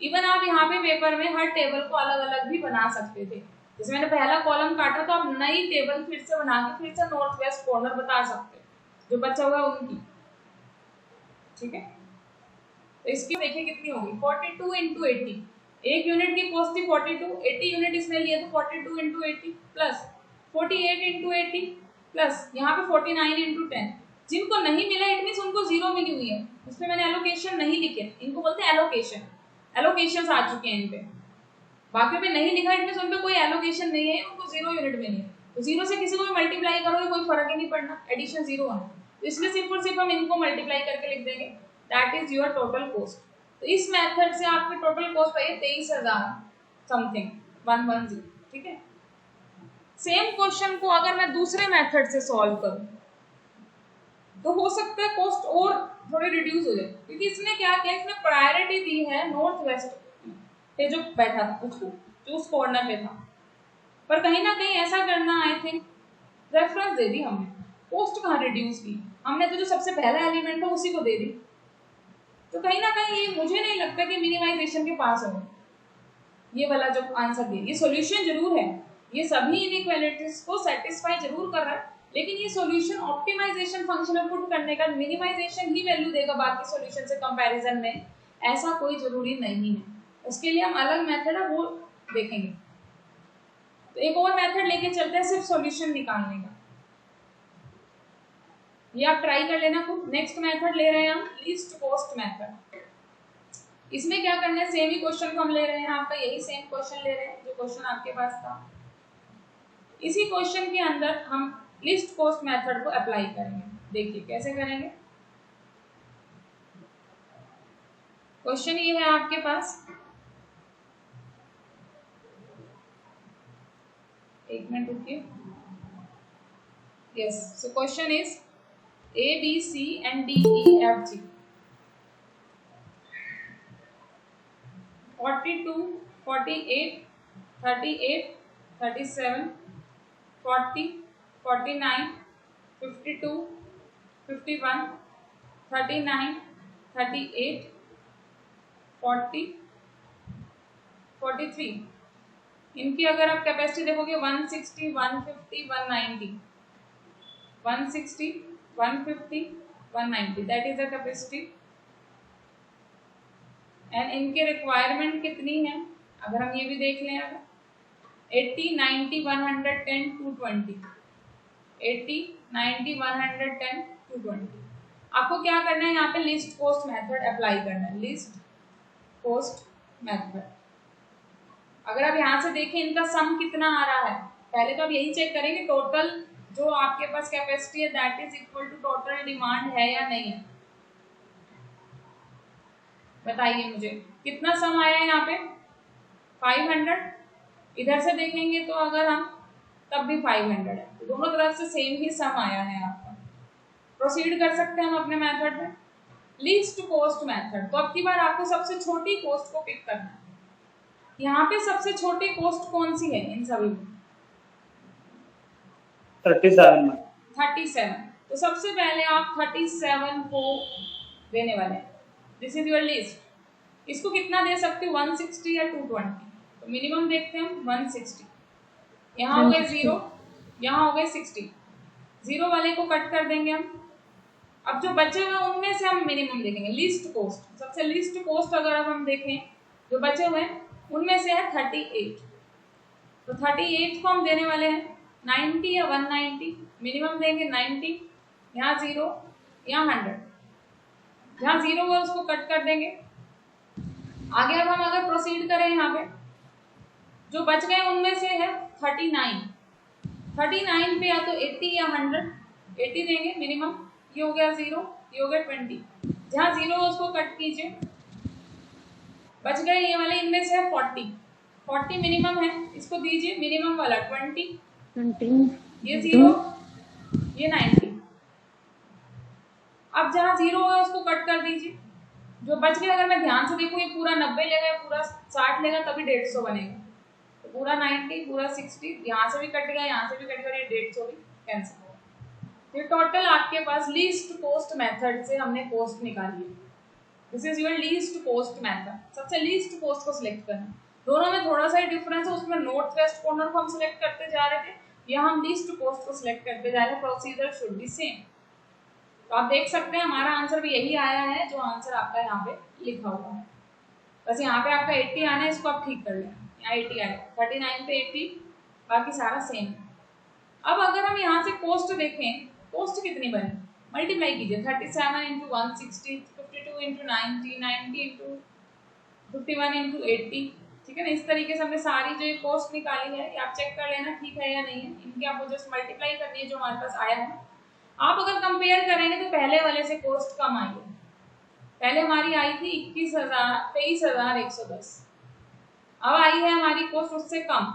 इवन आप यहाँ पे पेपर में हर टेबल को अलग अलग भी बना सकते थे। जैसे मैंने पहला कॉलम काटा तो आप नई टेबल फिर से बना के फिर से नॉर्थ वेस्ट कॉर्नर बता सकते हो जो बचा हुआ है उनकी। ठीक है, तो इसकी देखिए कितनी होगी 42 इंटू 80। एक यूनिट की कॉस्ट थी 42, 80 यूनिट इसने लिए तो 42 इंटू 80 प्लस 48 इंटू 80 प्लस यहाँ पे 49 इंटू 10। जिनको नहीं मिला इट मीन्स उनको 0 मिली हुई है, उसमें मैंने एलोकेशन नहीं लिखे, इनको बोलते हैं एलोकेशन। एलोकेशन आ चुके हैं इन पे, बाकी पे नहीं लिखा इट मीन्स उन पे कोई एलोकेशन नहीं है, उनको 0 यूनिट मिली है। तो 0 से किसी को भी मल्टीप्लाई करोगे कोई फर्क ही नहीं पड़ना, एडिशन 0 होना। तो इसलिए सिर्फ और सिर्फ हम इनको मल्टीप्लाई करके लिख देंगे, that is your total cost. तो इस मेथड से आपकी टोटल कॉस्ट आई 23,000 समथिंग 110। ठीक है, सेम क्वेश्चन को अगर मैं दूसरे मेथड से सॉल्व करूं तो हो सकता है कॉस्ट और थोड़ी रिड्यूस हो जाए, क्योंकि इसने क्या किया, इसने प्रायोरिटी दी है नॉर्थ वेस्ट पे जो बैठा था उसको, जो उस कॉर्नर पे था। पर कहीं ना कहीं ऐसा करना आई थिंक रेफरेंस दे दी हमने, कॉस्ट कहाँ रिड्यूस की हमने, तो जो सबसे पहला एलिमेंट था उसी को दे दी। तो कहीं ना कहीं ये मुझे नहीं लगता कि मिनिमाइजेशन के पास हो ये वाला जो आंसर दिया। ये सॉल्यूशन जरूर है, ये सभी इनइक्वालिटीज को सेटिस्फाई जरूर कर रहा है, लेकिन ये सॉल्यूशन ऑप्टिमाइजेशन फंक्शन में पुट करने का मिनिमाइजेशन ही वैल्यू देगा बाकी सॉल्यूशन से कंपैरिजन में, ऐसा कोई जरूरी नहीं है। उसके लिए हम अलग मेथड है वो देखेंगे। तो एक और मेथड लेके चलते हैं सिर्फ सॉल्यूशन निकालने का, ये आप ट्राई कर लेना खुद। नेक्स्ट मेथड ले रहे हैं हम लीस्ट कॉस्ट मेथड। इसमें क्या करना है, सेम ही क्वेश्चन को हम ले रहे हैं, आपका यही सेम क्वेश्चन ले रहे हैं जो क्वेश्चन आपके पास था। इसी क्वेश्चन के अंदर हम लिस्ट कॉस्ट मेथड को अप्लाई करेंगे। देखिए कैसे करेंगे। क्वेश्चन ये है आपके पास, एक मिनट रुकिए। Yes, so question is A, B, C and D, E, F, G 42, 48, 38, 37, 40, 49, 52, 51, 39, 38, 40, 43। इनकी अगर आप कैपेसिटी देखोगे 160, 150, 190, 160, 150, 190 that is the capacity. And इनके रिक्वायरमेंट कितनी है अगर हम ये भी देख लें, अगर 80, 90, 110, 220, 80, 90, 110, 220। आपको क्या करना है, यहाँ पे लिस्ट कॉस्ट मेथड अप्लाई करना है, लिस्ट कॉस्ट मेथड। अगर आप यहाँ से देखें इनका सम कितना आ रहा है, पहले तो आप यही चेक करेंगे टोटल जो आपके पास कैपेसिटी है that is equal to total demand है या नहीं है। बताइए मुझे कितना सम आया है यहाँ पे 500। इधर से देखेंगे तो अगर हम तब भी 500 है, तो दोनों तरफ से सेम ही सम आया है आपका। प्रोसीड कर सकते हैं हम अपने मेथड में, लीस्ट कॉस्ट मेथड। तो अब की बार आपको सबसे छोटी कॉस्ट को पिक करना है। यहाँ पे सबसे छोटी कॉस्ट कौन सी है इन सभी में, 37। तो सबसे पहले आप 37 को देने वाले हैं। This is your list. इसको कितना दे सकते हो 160 या 220, तो मिनिमम देखते हैं हम 160। यहाँ हो गए 0, यहाँ हो गए 60, 0 वाले को कट कर देंगे हम। अब जो बचे हुए उनमें से हम मिनिमम देखेंगे, लीस्ट कॉस्ट। सबसे लीस्ट कॉस्ट अगर अब हम देखें जो बचे हुए उनमें से है 38। तो 38 को हम देने वाले हैं 90 या 190। मिनिमम देंगे 90, यहाँ 0, यहाँ 100। जहाँ 0 हुआ उसको कट कर देंगे। आगे अब हम अगर प्रोसीड करें, यहाँ पे जो बच गए उनमें से है 39। 39 पे या तो 80 या 100। 80 देंगे मिनिमम, ये हो गया 0, ये हो गया 20। जहाँ 0 है उसको कट कीजिए। बच गए ये वाले, इनमें से है 40। 40 मिनिमम है, इसको दीजिए मिनिमम वाला 20, ये 0, ये 90। अब जहाँ 0 है उसको कट कर दीजिए। जो बच गए अगर मैं ध्यान से देखूँ, ये पूरा 90 लेगा, पूरा 60 लेगा, तभी 150 बनेगा। तो पूरा 90, पूरा 60, यहाँ से भी कट गया, यहाँ से भी कट गया, ये 150 भी कैंसिल होगा। तो टोटल आपके पास लीस्ट कॉस्ट मेथड से हमने कॉस्ट निकाली है। This is your least cost method. सबसे लीस्ट कॉस्ट को सिलेक्ट करना। दोनों में थोड़ा सा ही डिफरेंस है, उसमें नॉर्थ वेस्ट कॉर्नर को हम सिलेक्ट करते जा रहे थे, यहाँ हम लीस्ट कॉस्ट को सिलेक्ट करते जा रहे हैं। Procedure should be same. तो आप देख सकते हैं हमारा आंसर भी यही आया है जो आंसर आपका यहाँ पे लिखा हुआ है। बस यहाँ पे आपका 80 आना है, इसको आप ठीक कर लें। यहाँ 80 आएगा, 39 पे 80, बाकी सारा सेम है। अब अगर हम यहाँ से कॉस्ट देखें, कॉस्ट कितनी बनी, मल्टीप्लाई कीजिए। 37 इंटू 160, 52 इंटू 90, 90 इंटू 51 इंटू 80। ठीक है ना, इस तरीके से हमने सारी जो ये कॉस्ट निकाली है, ये आप चेक कर लेना ठीक है या नहीं है। इनकी आपको जस्ट मल्टीप्लाई करनी है जो हमारे पास आया है। आप अगर कंपेयर करेंगे तो पहले वाले से कॉस्ट कम आई है। पहले हमारी आई थी 23,110, अब आई है हमारी कॉस्ट उससे कम,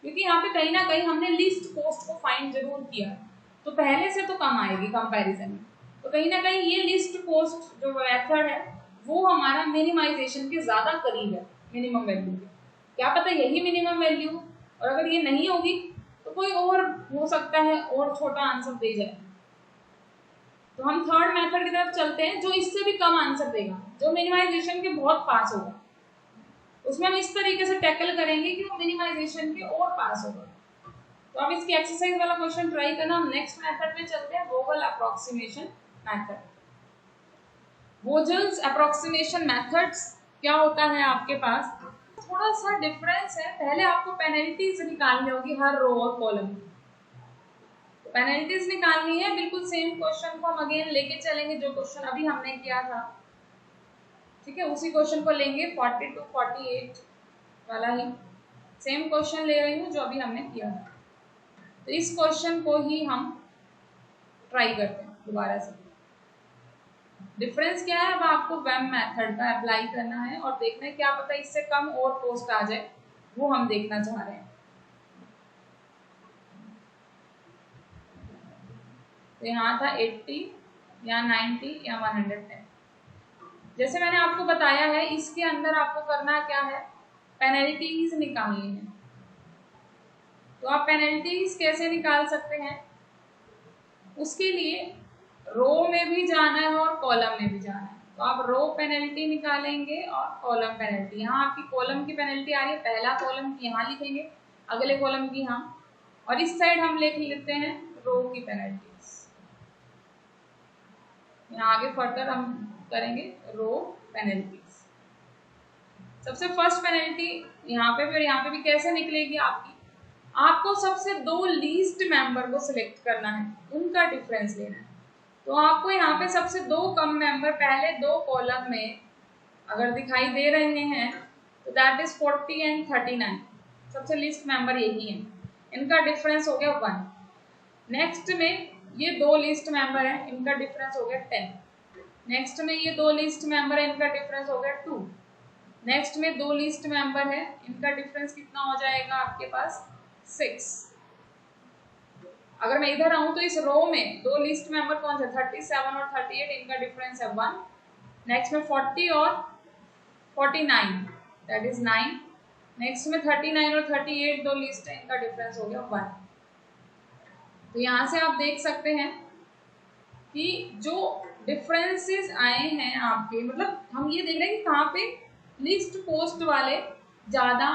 क्योंकि यहाँ पे कहीं ना कहीं हमने लिस्ट कॉस्ट को फाइंड जरूर किया, तो पहले से तो कम आएगी कंपैरिजन में। तो कहीं ना कहीं ये लिस्ट कॉस्ट जो मेथड है वो हमारा मिनिमाइजेशन के ज्यादा करीब है मिनिमम वैल्यू के। क्या पता यही मिनिमम वैल्यू, और अगर ये नहीं होगी तो कोई और हो सकता है और छोटा आंसर दे जाए। तो हम थर्ड मेथड की तरफ चलते हैं जो इससे भी कम आंसर देगा, जो मिनिमाइजेशन के बहुत पास होगा। उसमें हम इस तरीके से टैकल करेंगे कि वो मिनिमाइजेशन के और पास होगा। तो अब इसकी एक्सरसाइज वाला क्वेश्चन ट्राई करना। हम नेक्स्ट मेथड में चलते हैं, वोगल अप्रोक्सीमेशन मेथड। वोगल्स अप्रोक्सीमेशन मेथड्स क्या होता है आपके पास, थोड़ा सा डिफरेंस है। पहले आपको पेनल्टीज निकालनी होगी हर रो और कॉलम। पेनल्टीज निकालनी है, बिल्कुल सेम क्वेश्चन को हम अगेन लेके चलेंगे जो क्वेश्चन अभी हमने किया था। ठीक है, उसी क्वेश्चन को लेंगे, 40 to 48 वाला ही सेम क्वेश्चन ले रही हूँ जो अभी हमने किया था। तो इस क्वेश्चन को ही हम ट्राई करते हैं दोबारा से। डिफरेंस क्या है, अब आपको वेम मेथड का अप्लाई करना है और देखना है क्या पता इससे कम और कॉस्ट आ जाए, वो हम देखना चाह रहे हैं। तो यहाँ था 80, यहाँ 90, या 110। जैसे मैंने आपको बताया है, इसके अंदर आपको करना क्या है, पेनल्टीज निकालनी है। तो आप पेनल्टीज कैसे निकाल सकते हैं, उसके लिए रो में भी जाना है और कॉलम में भी जाना है। तो आप रो पेनल्टी निकालेंगे और कॉलम पेनल्टी। यहाँ आपकी कॉलम की पेनल्टी आ रही है, पहला कॉलम की यहाँ लिखेंगे, अगले कॉलम की यहाँ, और इस साइड हम लिख लेते हैं रो की पेनल्टीज। यहाँ आगे फर्दर हम करेंगे रो पेनल्टीज। सबसे फर्स्ट पेनल्टी यहाँ पे, फिर यहाँ पे भी कैसे निकलेगी आपकी, आपको सबसे दो लीस्ट मेंबर को सिलेक्ट करना है, उनका डिफरेंस लेना है। तो आपको यहाँ पे सबसे दो कम मेंबर पहले दो कॉलम में अगर दिखाई दे रहे हैं तो दैट इज 40 एंड 39। सबसे लीस्ट मेंबर यही है, इनका डिफरेंस हो गया 1। नेक्स्ट में ये दो लिस्ट मेंबर है, इनका डिफरेंस हो गया 10। नेक्स्ट में ये दो लिस्ट मेंबर है, इनका डिफरेंस हो गया 2। नेक्स्ट में दो लिस्ट मेंबर है, इनका डिफरेंस कितना हो जाएगा आपके पास 6। अगर मैं इधर आऊं तो इस रो में दो लिस्ट मेंबर कौन से, 37 और 38, इनका डिफरेंस है 1। नेक्स्ट में 40 और 49 दैट इज 9। नेक्स्ट में 39 और 38 दो लिस्ट है, इनका डिफरेंस हो गया 1। तो यहाँ से आप देख सकते हैं कि जो डिफरेंसेस आए हैं आपके, मतलब हम ये देख रहे हैं कि कहाँ पे लिस्ट कॉस्ट वाले ज़्यादा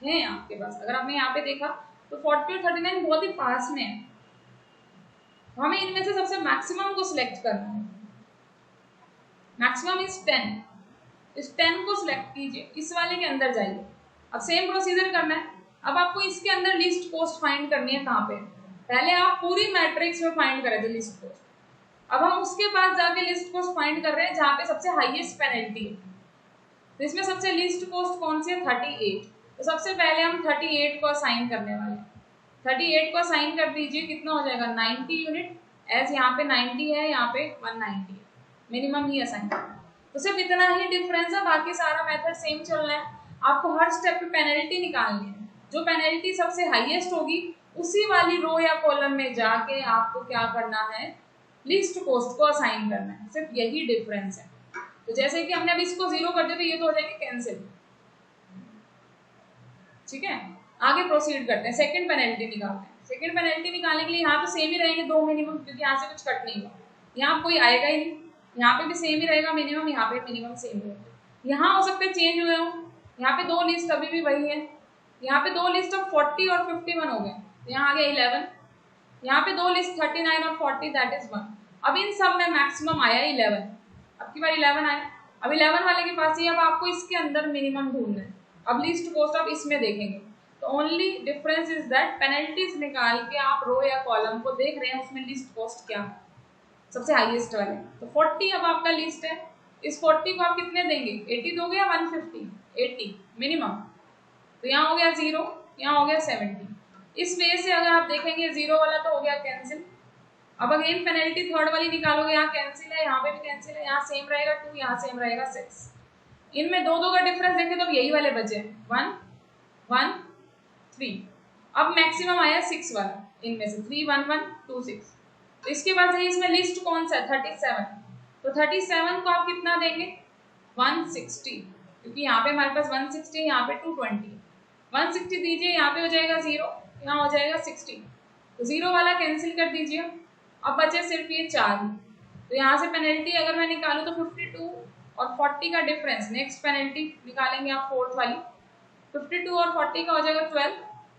हैं आपके पास। अगर आपने यहाँ पे देखा तो 40 और 39 बहुत ही पास में है। तो हमें इनमें से सबसे मैक्सिमम को सिलेक्ट करना है। मैक्सिमम इज 10, इस 10 को सिलेक्ट कीजिए, इस वाले के अंदर जाइए। अब सेम प्रोसीजर करना है। अब आपको इसके अंदर लिस्ट कॉस्ट फाइंड करनी है। कहाँ पे? पहले आप पूरी मैट्रिक्स में फाइंड करे थे लिस्ट कॉस्ट, अब हम उसके पास जाके लिस्ट कॉस्ट फाइंड कर रहे हैं जहाँ पे सबसे हाईएस्ट पेनल्टी है। तो इसमें सबसे लिस्ट कॉस्ट कौन सी है? 38। तो सबसे पहले हम 38 को असाइन करने वाले हैं। 38 को असाइन कर दीजिए, कितना हो जाएगा? 90 यूनिट। एज यहाँ पे 90 है, यहाँ पे 190 है, मिनिमम ही असाइन करना है। तो सिर्फ इतना ही डिफरेंस है, बाकी सारा मेथड सेम चलना है। आपको हर स्टेप पे पेनल्टी निकालनी है। जो पेनल्टी सबसे हाईएस्ट होगी उसी वाली रो या कॉलम में जाके आपको क्या करना है? लिस्ट कॉस्ट को असाइन करना है। सिर्फ यही डिफरेंस है। तो जैसे कि हमने अभी इसको 0 कर दिया तो ये तो हो जाएंगे कैंसिल। ठीक है, आगे प्रोसीड करते हैं। सेकंड पेनल्टी निकालते हैं। सेकंड पेनल्टी निकालने के लिए यहाँ तो सेम ही रहेंगे 2 मिनिमम, क्योंकि यहाँ से कुछ कट नहीं हुआ, यहाँ कोई आएगा ही नहीं। यहाँ पे भी सेम ही रहेगा मिनिमम, यहाँ पे मिनिमम सेम ही रहेगा। यहाँ हो सकते चेंज हुए हो, यहाँ पे 2 लिस्ट अभी भी वही है। यहाँ पे 2 लिस्ट अब 40 और 51 हो गए, तो यहाँ आ गया 11। यहाँ पे 2 लिस्ट 39 और 40, दैट इज 1। अब इन सब में मैक्सिमम आया 11, अब की बार 11 आया। अब 11 वाले के पास ही अब आपको इसके अंदर मिनिमम ढूंढना है। अब लिस्ट कॉस्ट आप इसमें देखेंगे तो only difference is that penalties निकाल के आप रो या कॉलम को देख रहे हैं उसमें लिस्ट कॉस्ट क्या है, सबसे हाईएस्ट वाले। तो 40 अब आपका लिस्ट है। इस 40 को आप कितने देंगे? 80 दोगे या 150? 80 मिनिमम। तो यहाँ हो गया 0, यहाँ हो गया 70। इस वे से अगर आप देखेंगे 0 वाला तो हो गया कैंसिल। अब अगेन पेनल्टी थर्ड वाली निकालोगे, यहाँ कैंसिल है, यहाँ पे भी कैंसिल है, यहाँ सेम रहेगा 2, यहाँ सेम रहेगा 6। इनमें 2 का डिफरेंस देखें तो अब यही वाले बचे 1 1 3। अब मैक्सिमम आया 6 वाला, इनमें से 3 1 1 2 6। तो इसके बाद से इसमें लिस्ट कौन सा है? 37। तो 37 को आप कितना देंगे? 160, क्योंकि यहाँ पे हमारे पास 160, यहाँ पे 220। 160 दीजिए, यहाँ पे हो जाएगा 0, यहाँ हो जाएगा 60। तो 0 वाला कैंसिल कर दीजिए। अब बचे सिर्फ ये 4। तो यहाँ से पेनल्टी अगर मैं निकालूँ तो 52 और 40 का डिफरेंस, नेक्स्ट पेनल्टी निकालेंगे आप फोर्थ वाली। 52 और 40 का हो जाएगा 12,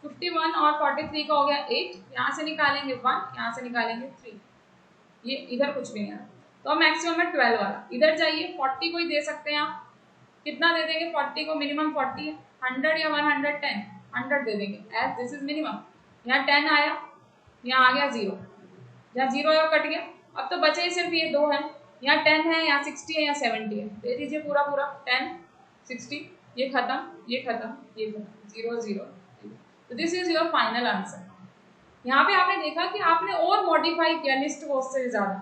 51 और 43 का हो गया 8। यहाँ से निकालेंगे 1, यहाँ से निकालेंगे 3, ये इधर कुछ भी नहीं है। तो मैक्सिमम है 12 वाला। इधर जाइए, 40 को ही दे सकते हैं आप। कितना दे देंगे 40 को? मिनिमम 40 है, 100 या 110, 100 दे देंगे एज दिस इज मिनिमम। यहाँ 10 आया, यहाँ आ गया 0, जहाँ 0 है वो कट गया। अब तो बचे ही सिर्फ ये 2 है, यहाँ 10 है, यहाँ 60 है, यहाँ 70 है। दे दीजिए पूरा पूरा 10 60, ये खत्म, ये खत्म, ये खत्म, 0 0। तो this is your final answer. यहाँ पे आपने देखा कि आपने और मॉडिफाई किया लिस्ट कॉस्ट से ज़्यादा।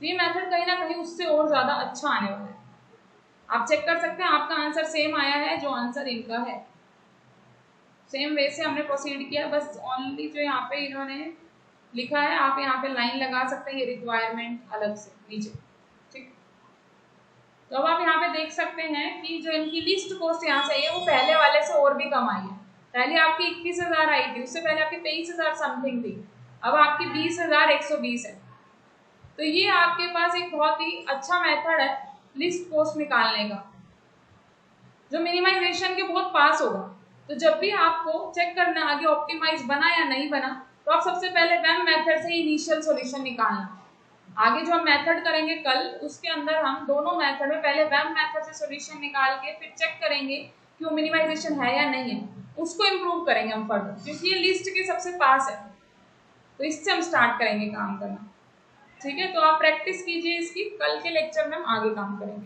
तो ये मेथड कहीं ना कहीं उससे और ज़्यादा अच्छा आने वाला है। आप चेक कर सकते हैं आपका आंसर सेम आया है जो आंसर इनका है। सेम वे से हमने प्रोसीड किया, बस ओनली जो यहाँ पे इन्होंने लिखा है आप यहाँ पे लाइन लगा सकते हैं, ये रिक्वायरमेंट अलग से नीचे। ठीक, तो अब आप यहाँ पे देख सकते हैं कि जो इनकी लिस्ट कॉस्ट यहाँ से आई है वो पहले वाले से और भी कम आई है। पहले आपकी 21,000 आई थी, उससे पहले आपकी 23,000 समथिंग थी, अब आपकी 20,120 है। तो ये आपके पास एक बहुत ही अच्छा मेथड है लिस्ट कॉस्ट निकालने का, जो मिनिमाइजेशन के बहुत पास होगा। तो जब भी आपको चेक करना आगे ऑप्टिमाइज बना या नहीं बना, तो आप सबसे पहले वेम मेथड से इनिशियल सॉल्यूशन निकालना। आगे जो हम मेथड करेंगे कल, उसके अंदर हम दोनों मेथड में पहले वेम मेथड से सॉल्यूशन निकाल के फिर चेक करेंगे कि वो मिनिमाइजेशन है या नहीं है, उसको इम्प्रूव करेंगे हम फर्दर, क्योंकि ये लिस्ट के सबसे पास है। तो इससे हम स्टार्ट करेंगे काम करना। ठीक है, तो आप प्रैक्टिस कीजिए इसकी, कल के लेक्चर में हम आगे काम करेंगे।